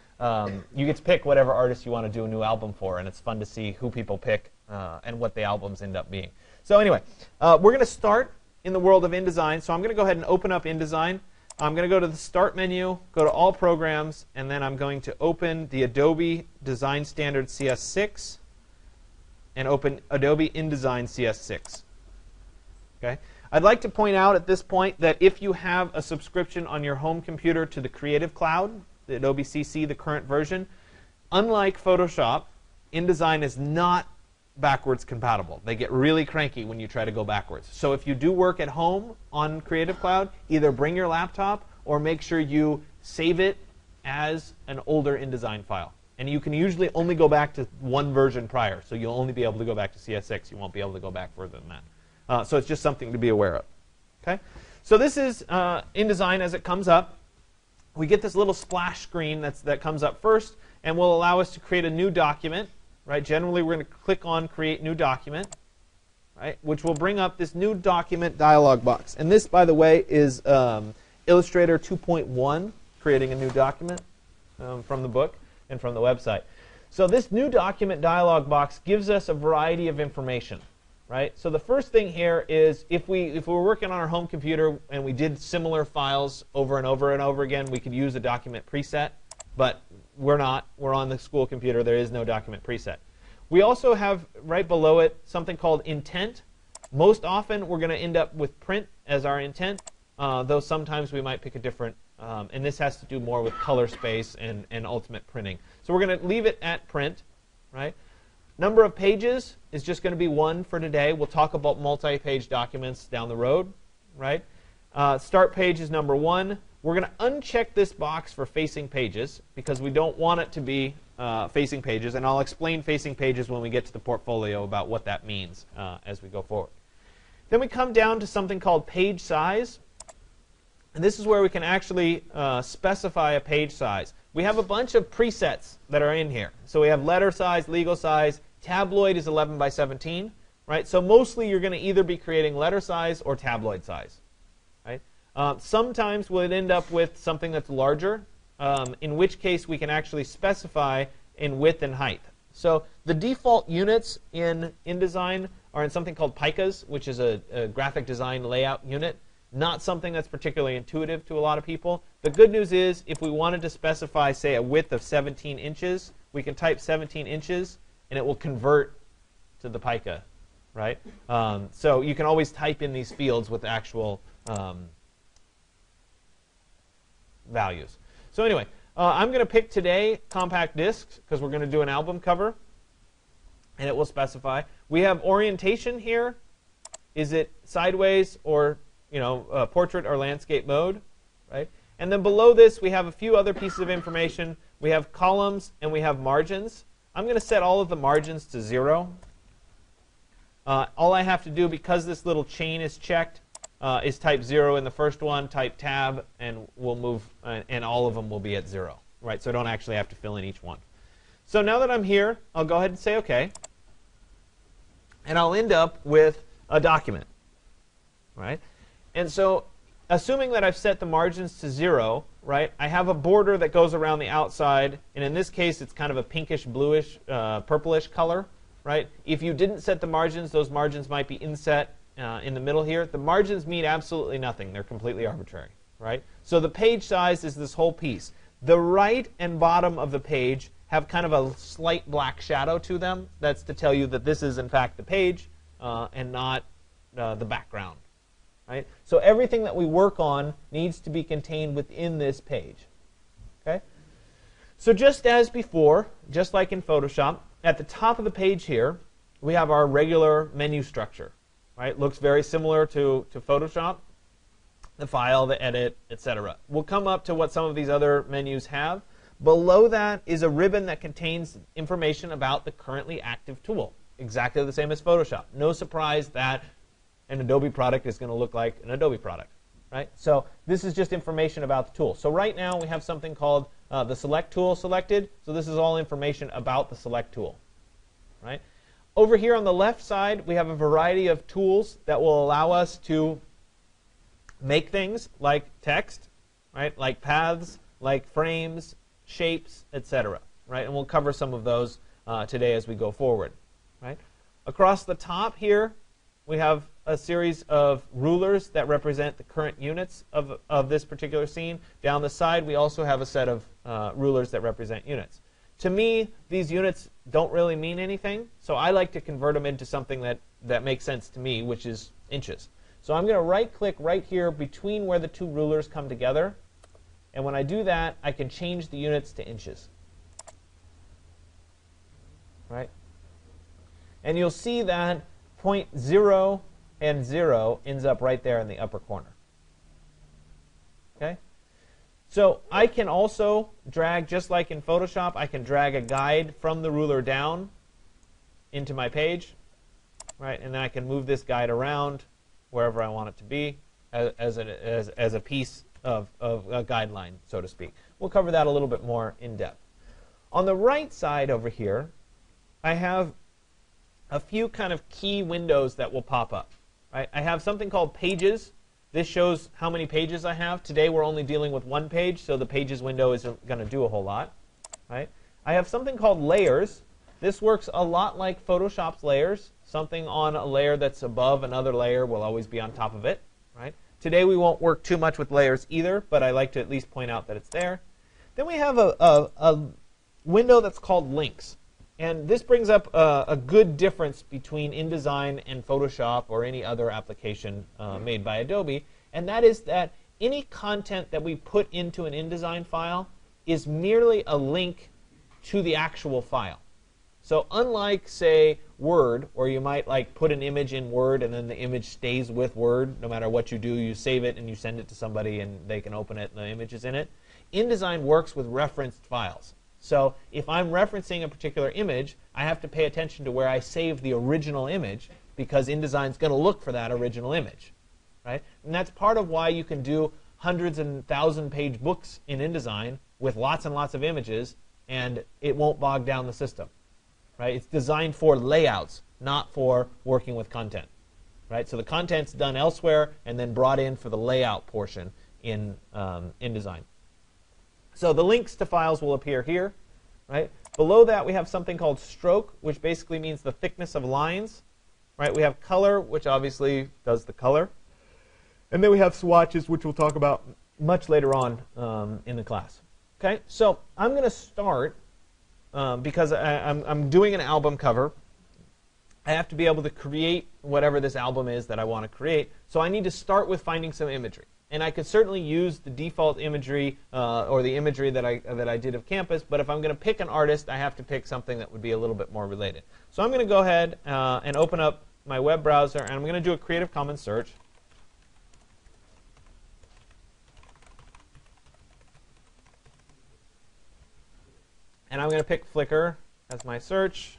you get to pick whatever artist you want to do a new album for, and it's fun to see who people pick and what the albums end up being. So anyway, we're going to start in the world of InDesign, so I'm going to go ahead and open up InDesign. I'm going to go to the Start menu, go to All Programs, and then I'm going to open the Adobe Design Standard CS6 and open Adobe InDesign CS6. Okay? I'd like to point out at this point that if you have a subscription on your home computer to the Creative Cloud, the Adobe CC, the current version, unlike Photoshop, InDesign is not backwards compatible. They get really cranky when you try to go backwards. So if you do work at home on Creative Cloud, either bring your laptop or make sure you save it as an older InDesign file. And you can usually only go back to one version prior. So you'll only be able to go back to CS6. You won't be able to go back further than that. So it's just something to be aware of. Okay? So this is InDesign as it comes up. We get this little splash screen that comes up first and will allow us to create a new document. Right? Generally, we're going to click on Create New Document, right? Which will bring up this new document dialog box. And this, by the way, is Illustrator 2.1, creating a new document from the book and from the website. So this new document dialog box gives us a variety of information. Right? So the first thing here is if we were working on our home computer and we did similar files over and over and over again, we could use a document preset. But we're not. We're on the school computer. There is no document preset. We also have right below it something called intent. Most often we're going to end up with print as our intent, though sometimes we might pick a different. And this has to do more with color space and ultimate printing. So we're going to leave it at print. Right? Number of pages is just going to be 1 for today. We'll talk about multi-page documents down the road. Right? Start page is number 1. We're going to uncheck this box for facing pages because we don't want it to be facing pages. And I'll explain facing pages when we get to the portfolio about what that means as we go forward. Then we come down to something called page size. And this is where we can actually specify a page size. We have a bunch of presets that are in here. So we have letter size, legal size. Tabloid is 11 by 17. Right? So mostly you're going to either be creating letter size or tabloid size. Right? Sometimes we'll end up with something that's larger, in which case we can actually specify in width and height. So the default units in InDesign are in something called picas, which is a graphic design layout unit. Not something that's particularly intuitive to a lot of people. The good news is if we wanted to specify, say, a width of 17 inches, we can type 17 inches, and it will convert to the pica. Right? So you can always type in these fields with actual values. So anyway, I'm going to pick today compact discs because we're going to do an album cover, and it will specify. We have orientation here. Is it sideways or portrait or landscape mode? Right? And then below this, we have a few other pieces of information. We have columns and we have margins. I'm going to set all of the margins to 0. All I have to do, because this little chain is checked, is type 0 in the first one, type tab, and we'll move, and all of them will be at 0. Right? So I don't actually have to fill in each one. So now that I'm here, I'll go ahead and say OK. And I'll end up with a document. Right? And so assuming that I've set the margins to 0, right, I have a border that goes around the outside. And in this case, it's kind of a pinkish, bluish, purplish color. Right? If you didn't set the margins, those margins might be inset in the middle here. The margins mean absolutely nothing. They're completely arbitrary. Right? So the page size is this whole piece. The right and bottom of the page have kind of a slight black shadow to them. That's to tell you that this is, in fact, the page and not the background. Right? So everything that we work on needs to be contained within this page. Okay? So just as before, just like in Photoshop, at the top of the page here, we have our regular menu structure. Right? Looks very similar to Photoshop. The file, the edit, etc. We'll come up to what some of these other menus have. Below that is a ribbon that contains information about the currently active tool. Exactly the same as Photoshop. No surprise that an Adobe product is going to look like an Adobe product. Right? So this is just information about the tool. So right now we have something called the Select tool selected. So this is all information about the Select tool. Right? Over here on the left side, we have a variety of tools that will allow us to make things like text, right? Like paths, like frames, shapes, etc. Right? And we'll cover some of those today as we go forward. Right? Across the top here, we have a series of rulers that represent the current units of this particular scene. Down the side, we also have a set of rulers that represent units. To me, these units don't really mean anything, so I like to convert them into something that makes sense to me, which is inches. So I'm going to right-click right here between where the two rulers come together. And when I do that, I can change the units to inches. Right? And you'll see that point 0 and 0 ends up right there in the upper corner. Okay? So I can also drag, just like in Photoshop, I can drag a guide from the ruler down into my page. Right? And then I can move this guide around wherever I want it to be as a piece of a guideline, so to speak. We'll cover that a little bit more in depth. On the right side over here, I have a few kind of key windows that will pop up. Right? I have something called Pages. This shows how many pages I have. Today we're only dealing with one page, so the Pages window isn't going to do a whole lot. Right? I have something called Layers. This works a lot like Photoshop's layers. Something on a layer that's above another layer will always be on top of it. Right? Today we won't work too much with layers either, but I like to at least point out that it's there. Then we have a window that's called Links. And this brings up a good difference between InDesign and Photoshop or any other application made by Adobe. And that is that any content that we put into an InDesign file is merely a link to the actual file. So unlike, say, Word, where you might like put an image in Word and then the image stays with Word, no matter what you do, you save it and you send it to somebody and they can open it and the image is in it. InDesign works with referenced files. So if I'm referencing a particular image, I have to pay attention to where I save the original image because InDesign's going to look for that original image. Right? And that's part of why you can do hundreds and thousand-page books in InDesign with lots and lots of images, and it won't bog down the system. Right? It's designed for layouts, not for working with content. Right? So the content's done elsewhere and then brought in for the layout portion in InDesign. So the links to files will appear here. Right? Below that, we have something called stroke, which basically means the thickness of lines. Right? We have color, which obviously does the color. And then we have swatches, which we'll talk about much later on in the class. Okay? So I'm going to start, because I'm doing an album cover. I have to be able to create whatever this album is that I want to create. So I need to start with finding some imagery. And I could certainly use the default imagery or the imagery that I did of campus, but if I'm going to pick an artist, I have to pick something that would be a little bit more related. So I'm going to go ahead and open up my web browser, and I'm going to do a Creative Commons search. And I'm going to pick Flickr as my search.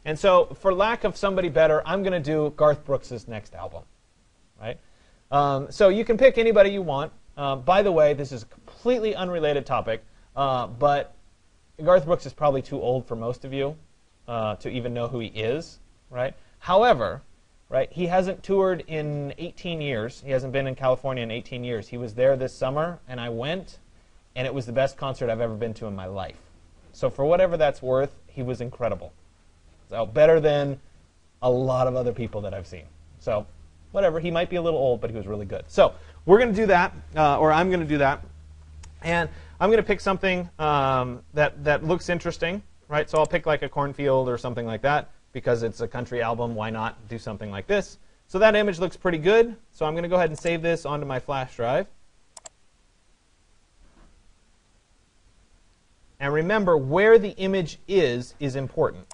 And so for lack of somebody better, I'm going to do Garth Brooks' next album. Right? So you can pick anybody you want. By the way, this is a completely unrelated topic, but Garth Brooks is probably too old for most of you to even know who he is. Right? However, right, he hasn't toured in 18 years. He hasn't been in California in 18 years. He was there this summer, and I went, and it was the best concert I've ever been to in my life. So for whatever that's worth, he was incredible. So better than a lot of other people that I've seen. So whatever, he might be a little old, but he was really good. So we're going to do that, or I'm going to do that. And I'm going to pick something that looks interesting. Right? So I'll pick like a cornfield or something like that. Because it's a country album, why not do something like this? So that image looks pretty good. So I'm going to go ahead and save this onto my flash drive. And remember, where the image is important.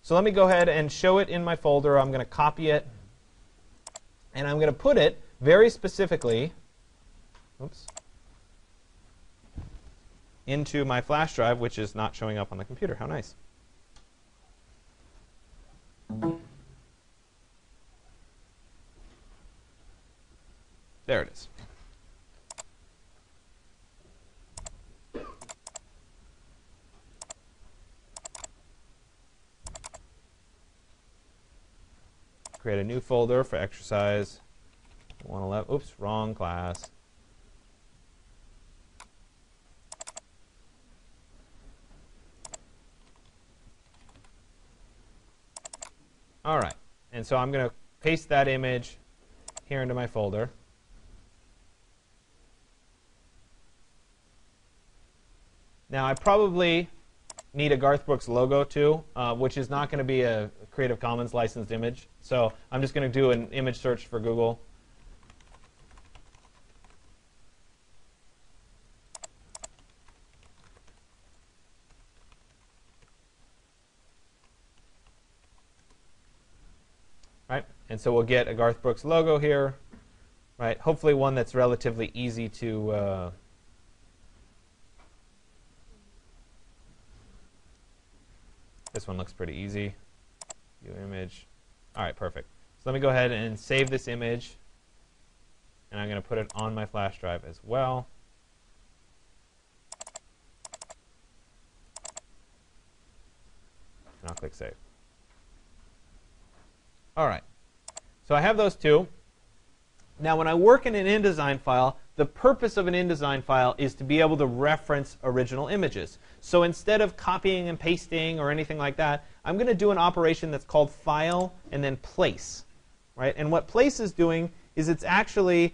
So let me go ahead and show it in my folder. I'm going to copy it. And I'm going to put it very specifically into my flash drive, which is not showing up on the computer. How nice. There it is. Create a new folder for exercise 111. Oops, wrong class. All right. And so I'm going to paste that image here into my folder. Now, I probably need a Garth Brooks logo too, which is not going to be a Creative Commons licensed image. So I'm just going to do an image search for Google. Right? And so we'll get a Garth Brooks logo here. Right? Hopefully one that's relatively easy to this one looks pretty easy. View image. All right, perfect. So let me go ahead and save this image. And I'm going to put it on my flash drive as well. And I'll click Save. All right. So I have those two. Now, when I work in an InDesign file, the purpose of an InDesign file is to be able to reference original images. So instead of copying and pasting or anything like that, I'm going to do an operation that's called File and then Place. Right? And what Place is doing is it's actually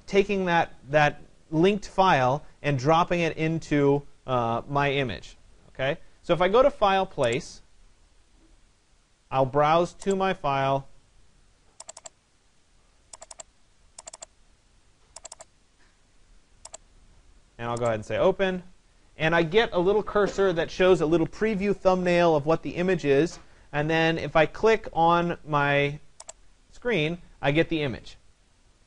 taking that linked file and dropping it into my image. Okay? So if I go to File, Place, I'll browse to my file. And I'll go ahead and say Open. And I get a little cursor that shows a little preview thumbnail of what the image is. And then if I click on my screen, I get the image.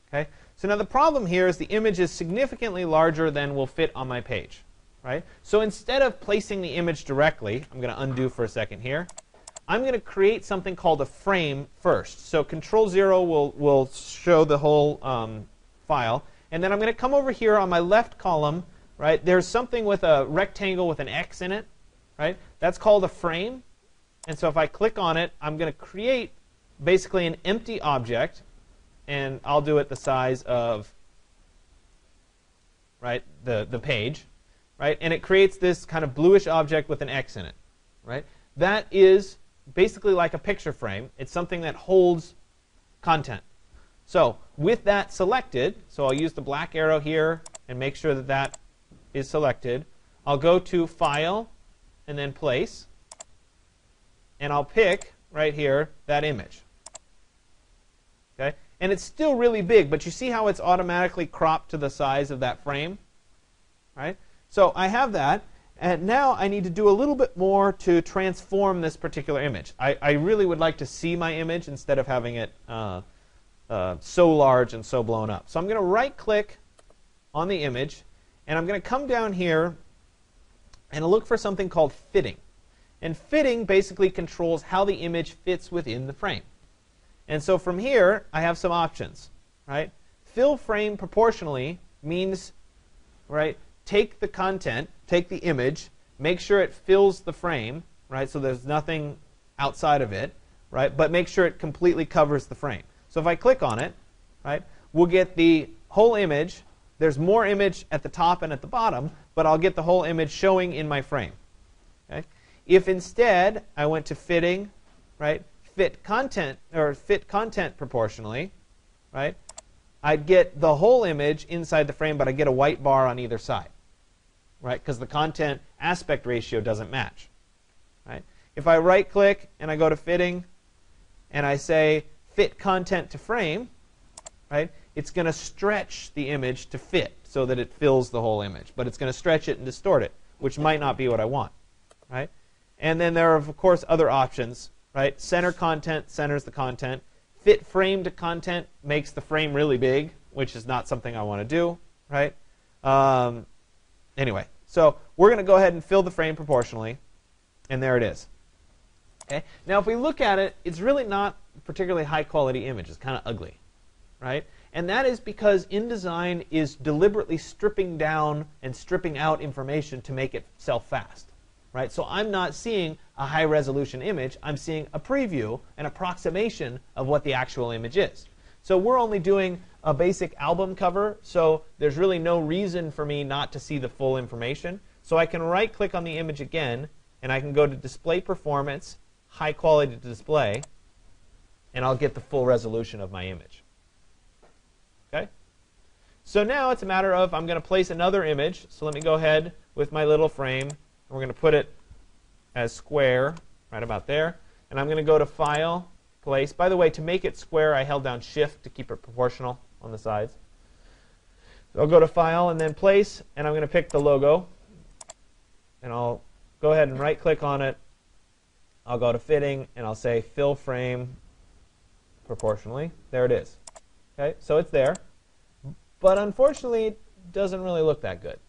Okay? So now the problem here is the image is significantly larger than will fit on my page. Right? So instead of placing the image directly, I'm going to undo for a second here. I'm going to create something called a frame first. So Control-0 will show the whole file. And then I'm going to come over here on my left column. Right? There's something with a rectangle with an X in it. Right? That's called a frame. And so if I click on it, I'm going to create basically an empty object. And I'll do it the size of the page. Right? And it creates this kind of bluish object with an X in it. Right? That is basically like a picture frame. It's something that holds content. So with that selected, so I'll use the black arrow here and make sure that that is selected. I'll go to File and then Place. And I'll pick right here that image. Okay? And it's still really big, but you see how it's automatically cropped to the size of that frame? Right? So I have that. And now I need to do a little bit more to transform this particular image. I really would like to see my image instead of having it so large and so blown up. So I'm going to right-click on the image, and I'm going to come down here and look for something called Fitting. And Fitting basically controls how the image fits within the frame. And so from here, I have some options. Right? Fill frame proportionally means, right, take the content, take the image, make sure it fills the frame, right, so there's nothing outside of it, right, but make sure it completely covers the frame. So if I click on it, right, we'll get the whole image. There's more image at the top and at the bottom, but I'll get the whole image showing in my frame. Okay? If instead I went to Fitting, right, fit content proportionally, right, I'd get the whole image inside the frame, but I get a white bar on either side. Right? Because the content aspect ratio doesn't match. Right? If I right-click and I go to Fitting and I say Fit Content to Frame, right, it's going to stretch the image to fit so that it fills the whole image. But it's going to stretch it and distort it. which might not be what I want, right? And then there are, of course, other options, right? Center content centers the content. Fit frame to content makes the frame really big, which is not something I want to do, right? Anyway, so we're going to go ahead and fill the frame proportionally, and there it is. Okay. Now, if we look at it, it's really not a particularly high-quality image. It's kind of ugly, right? And that is because InDesign is deliberately stripping down and stripping out information to make itself fast, right? So I'm not seeing a high-resolution image. I'm seeing a preview, an approximation of what the actual image is. So we're only doing a basic album cover, so there's really no reason for me not to see the full information. So I can right-click on the image again, and I can go to Display Performance, High Quality Display, and I'll get the full resolution of my image. Okay? So now it's a matter of I'm going to place another image. So let me go ahead with my little frame, and we're going to put it as square, right about there. And I'm going to go to File, Place. By the way, to make it square, I held down Shift to keep it proportional on the sides. So I'll go to File and then Place, and I'm going to pick the logo. And I'll go ahead and right-click on it. I'll go to Fitting, and I'll say Fill Frame Proportionally. There it is. Okay, so it's there. But unfortunately, it doesn't really look that good,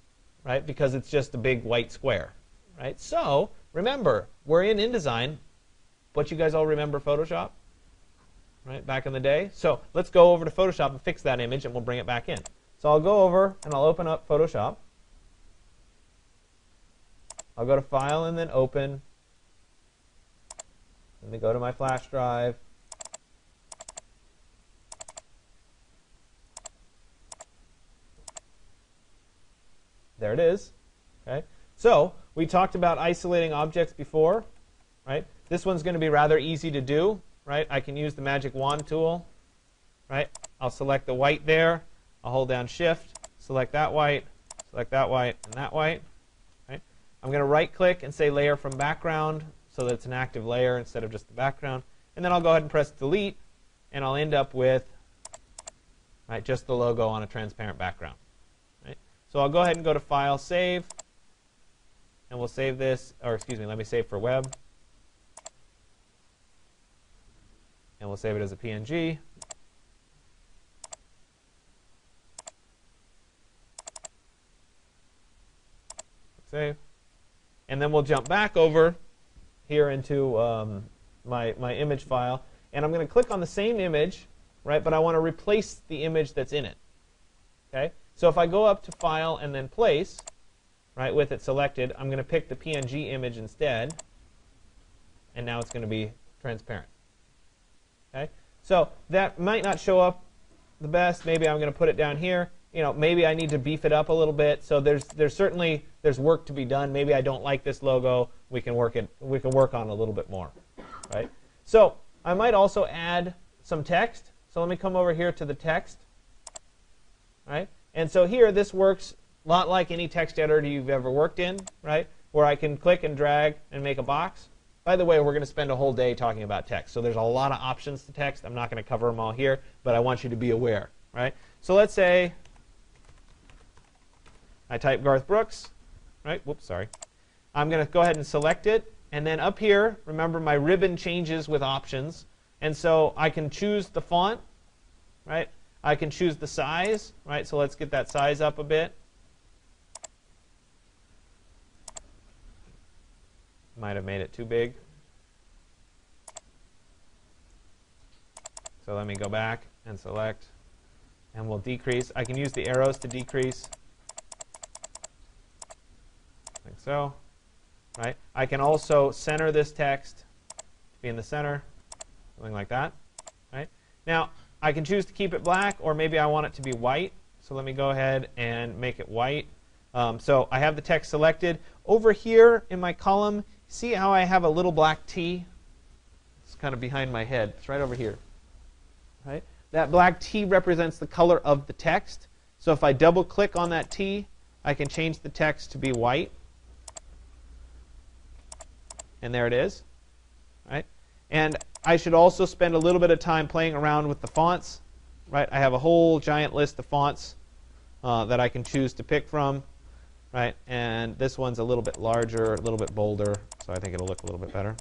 right? Because it's just a big white square, right? So remember, we're in InDesign, but you guys all remember Photoshop, right? Back in the day. So let's go over to Photoshop and fix that image, and we'll bring it back in. So I'll go over and I'll open up Photoshop. I'll go to File and then Open. Let me go to my flash drive. There it is. Okay. So we talked about isolating objects before, right? This one's going to be rather easy to do, right? I can use the magic wand tool, right? I'll select the white there. I'll hold down Shift, select that white, and that white. Right? I'm going to right-click and say Layer from Background so that it's an active layer instead of just the background. And then I'll go ahead and press Delete, and I'll end up with just the logo on a transparent background. Right? So I'll go ahead and go to File, Save, and we'll save this, or excuse me, let me save for web. And we'll save it as a PNG. Save. And then we'll jump back over here into my image file. And I'm going to click on the same image, right? But I want to replace the image that's in it. Okay? So if I go up to File and then Place, right, with it selected, I'm going to pick the PNG image instead. And now it's going to be transparent. Okay? So that might not show up the best. Maybe I'm going to put it down here. You know, maybe I need to beef it up a little bit. So there's certainly work to be done. Maybe I don't like this logo. We can work on it a little bit more, right? So I might also add some text. So let me come over here to the text, right? And so here this works a lot like any text editor you've ever worked in, right? Where I can click and drag and make a box. By the way, we're going to spend a whole day talking about text. So there's a lot of options to text. I'm not going to cover them all here, but I want you to be aware, right? So let's say I type Garth Brooks, right? Whoops, sorry. I'm going to go ahead and select it. And then up here, remember my ribbon changes with options. And so I can choose the font, right? I can choose the size, right? So let's get that size up a bit. Might have made it too big. So let me go back and select. And we'll decrease. I can use the arrows to decrease. Like so. Right? I can also center this text to be in the center. Something like that. Right? Now, I can choose to keep it black, or maybe I want it to be white. So let me go ahead and make it white. So I have the text selected. Over here in my column, see how I have a little black T? It's kind of behind my head. It's right over here. Right? That black T represents the color of the text. So if I double click on that T, I can change the text to be white. And there it is. Right? And I should also spend a little bit of time playing around with the fonts. Right? I have a whole giant list of fonts that I can choose to pick from. right? And this one's a little bit larger, a little bit bolder, so I think it'll look a little bit better.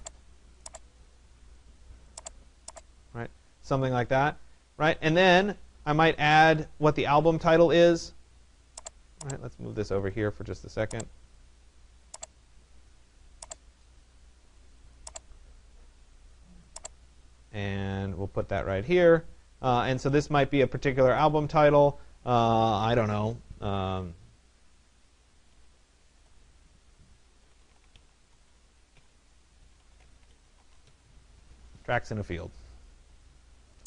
Right? Something like that, right? And then I might add what the album title is. Right, let's move this over here for just a second. And we'll put that right here. And so this might be a particular album title. I don't know. Tracks in a Field.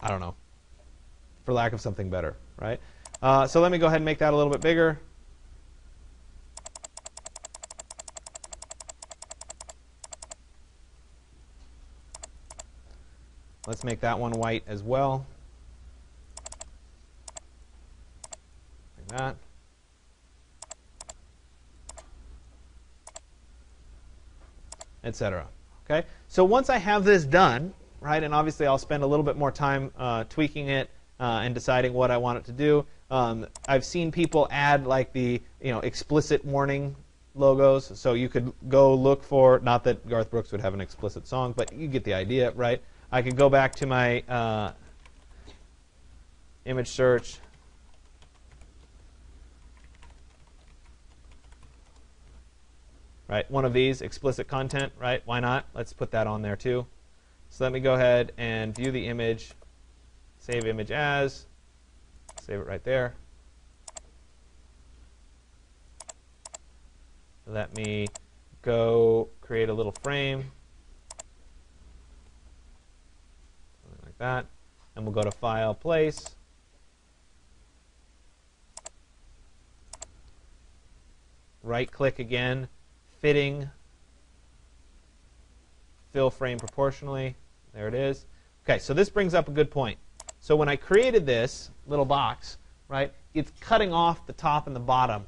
I don't know. For lack of something better, right? So let me go ahead and make that a little bit bigger. Let's make that one white as well. Like that. Etc. Okay? So once I have this done, right, and obviously I'll spend a little bit more time tweaking it and deciding what I want it to do. I've seen people add like the explicit warning logos, so you could go look for, not that Garth Brooks would have an explicit song, but you get the idea, right? I could go back to my image search. Right, one of these, explicit content, right? Why not? Let's put that on there too. So let me go ahead and view the image, save image as, save it right there. Let me go create a little frame. That, and we'll go to File, Place. Right-click again, Fitting, Fill Frame Proportionally. There it is. Okay, so this brings up a good point. So when I created this little box, right, it's cutting off the top and the bottom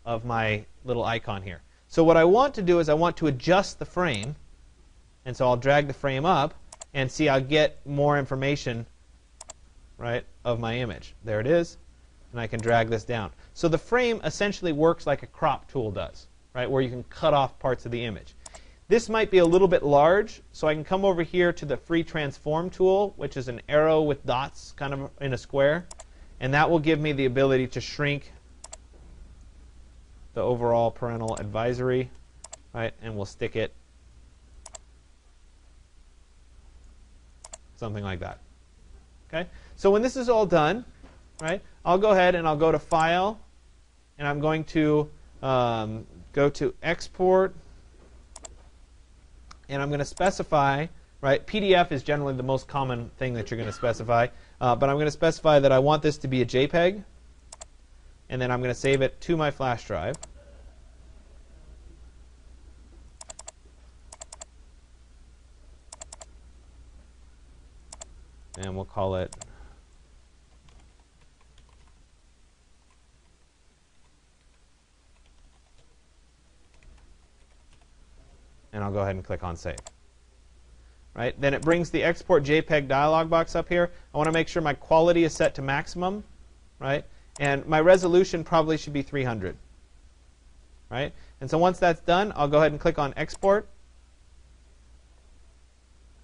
of my little icon here. So what I want to do is I want to adjust the frame, and so I'll drag the frame up. And see, I'll get more information, right, of my image. There it is. And I can drag this down. So the frame essentially works like a crop tool does, right, where you can cut off parts of the image. This might be a little bit large, so I can come over here to the free transform tool, which is an arrow with dots kind of in a square. And that will give me the ability to shrink the overall parental advisory, right, and we'll stick it something like that. Okay? So when this is all done, right, I'll go ahead and I'll go to File, and I'm going to go to Export, and I'm going to specify, right, PDF is generally the most common thing that you're going to specify, but I'm going to specify that I want this to be a JPEG, and then I'm going to save it to my flash drive. And we'll call it and I'll go ahead and click on Save. Right? Then it brings the Export JPEG dialog box up here. I want to make sure my quality is set to maximum, right? And my resolution probably should be 300. Right? And so once that's done, I'll go ahead and click on Export.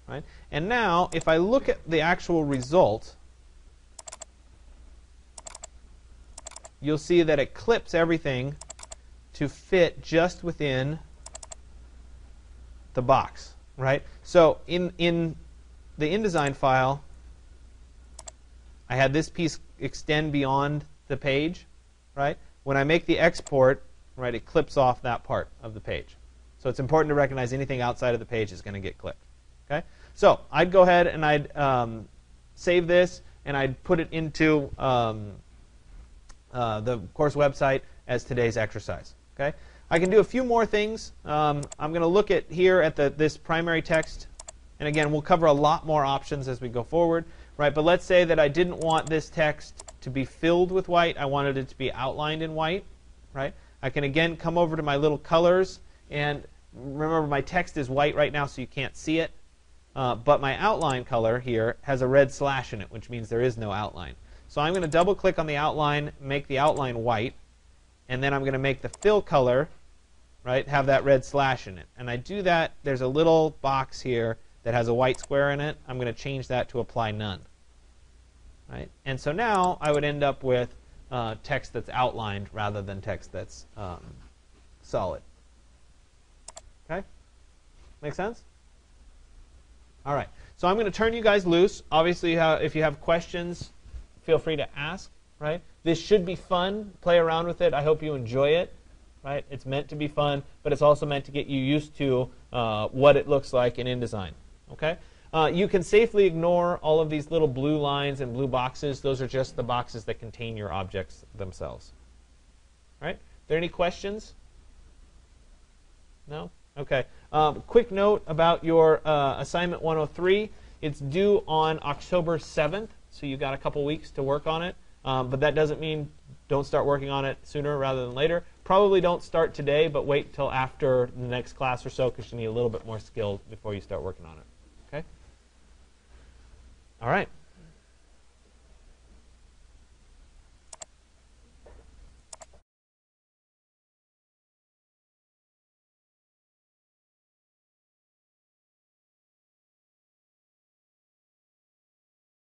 Right? And now, if I look at the actual result, you'll see that it clips everything to fit just within the box. Right? So in the InDesign file, I had this piece extend beyond the page. Right? When I make the export, right, it clips off that part of the page. So it's important to recognize anything outside of the page is going to get clipped. Okay? So I'd go ahead and I'd save this, and I'd put it into the course website as today's exercise. Okay? I can do a few more things. I'm going to look at here at this primary text. And again, we'll cover a lot more options as we go forward. Right? But let's say that I didn't want this text to be filled with white. I wanted it to be outlined in white. Right? I can again come over to my little colors. And remember, my text is white right now, so you can't see it. But my outline color here has a red slash in it, which means there is no outline. So I'm going to double click on the outline, make the outline white, and then I'm going to make the fill color, right, have that red slash in it. And I do that, there's a little box here that has a white square in it. I'm going to change that to apply none. Right? And so now I would end up with text that's outlined rather than text that's solid. Okay? Make sense? All right. So I'm going to turn you guys loose. Obviously, if you have questions, feel free to ask. Right? This should be fun. Play around with it. I hope you enjoy it. Right? It's meant to be fun, but it's also meant to get you used to what it looks like in InDesign. Okay? You can safely ignore all of these little blue lines and blue boxes. Those are just the boxes that contain your objects themselves. All right? Are there any questions? No? Okay. Quick note about your assignment 103. It's due on October 7th, so you've got a couple weeks to work on it. But that doesn't mean don't start working on it sooner rather than later. Probably don't start today, but wait till after the next class or so, because you need a little bit more skill before you start working on it. Okay? All right.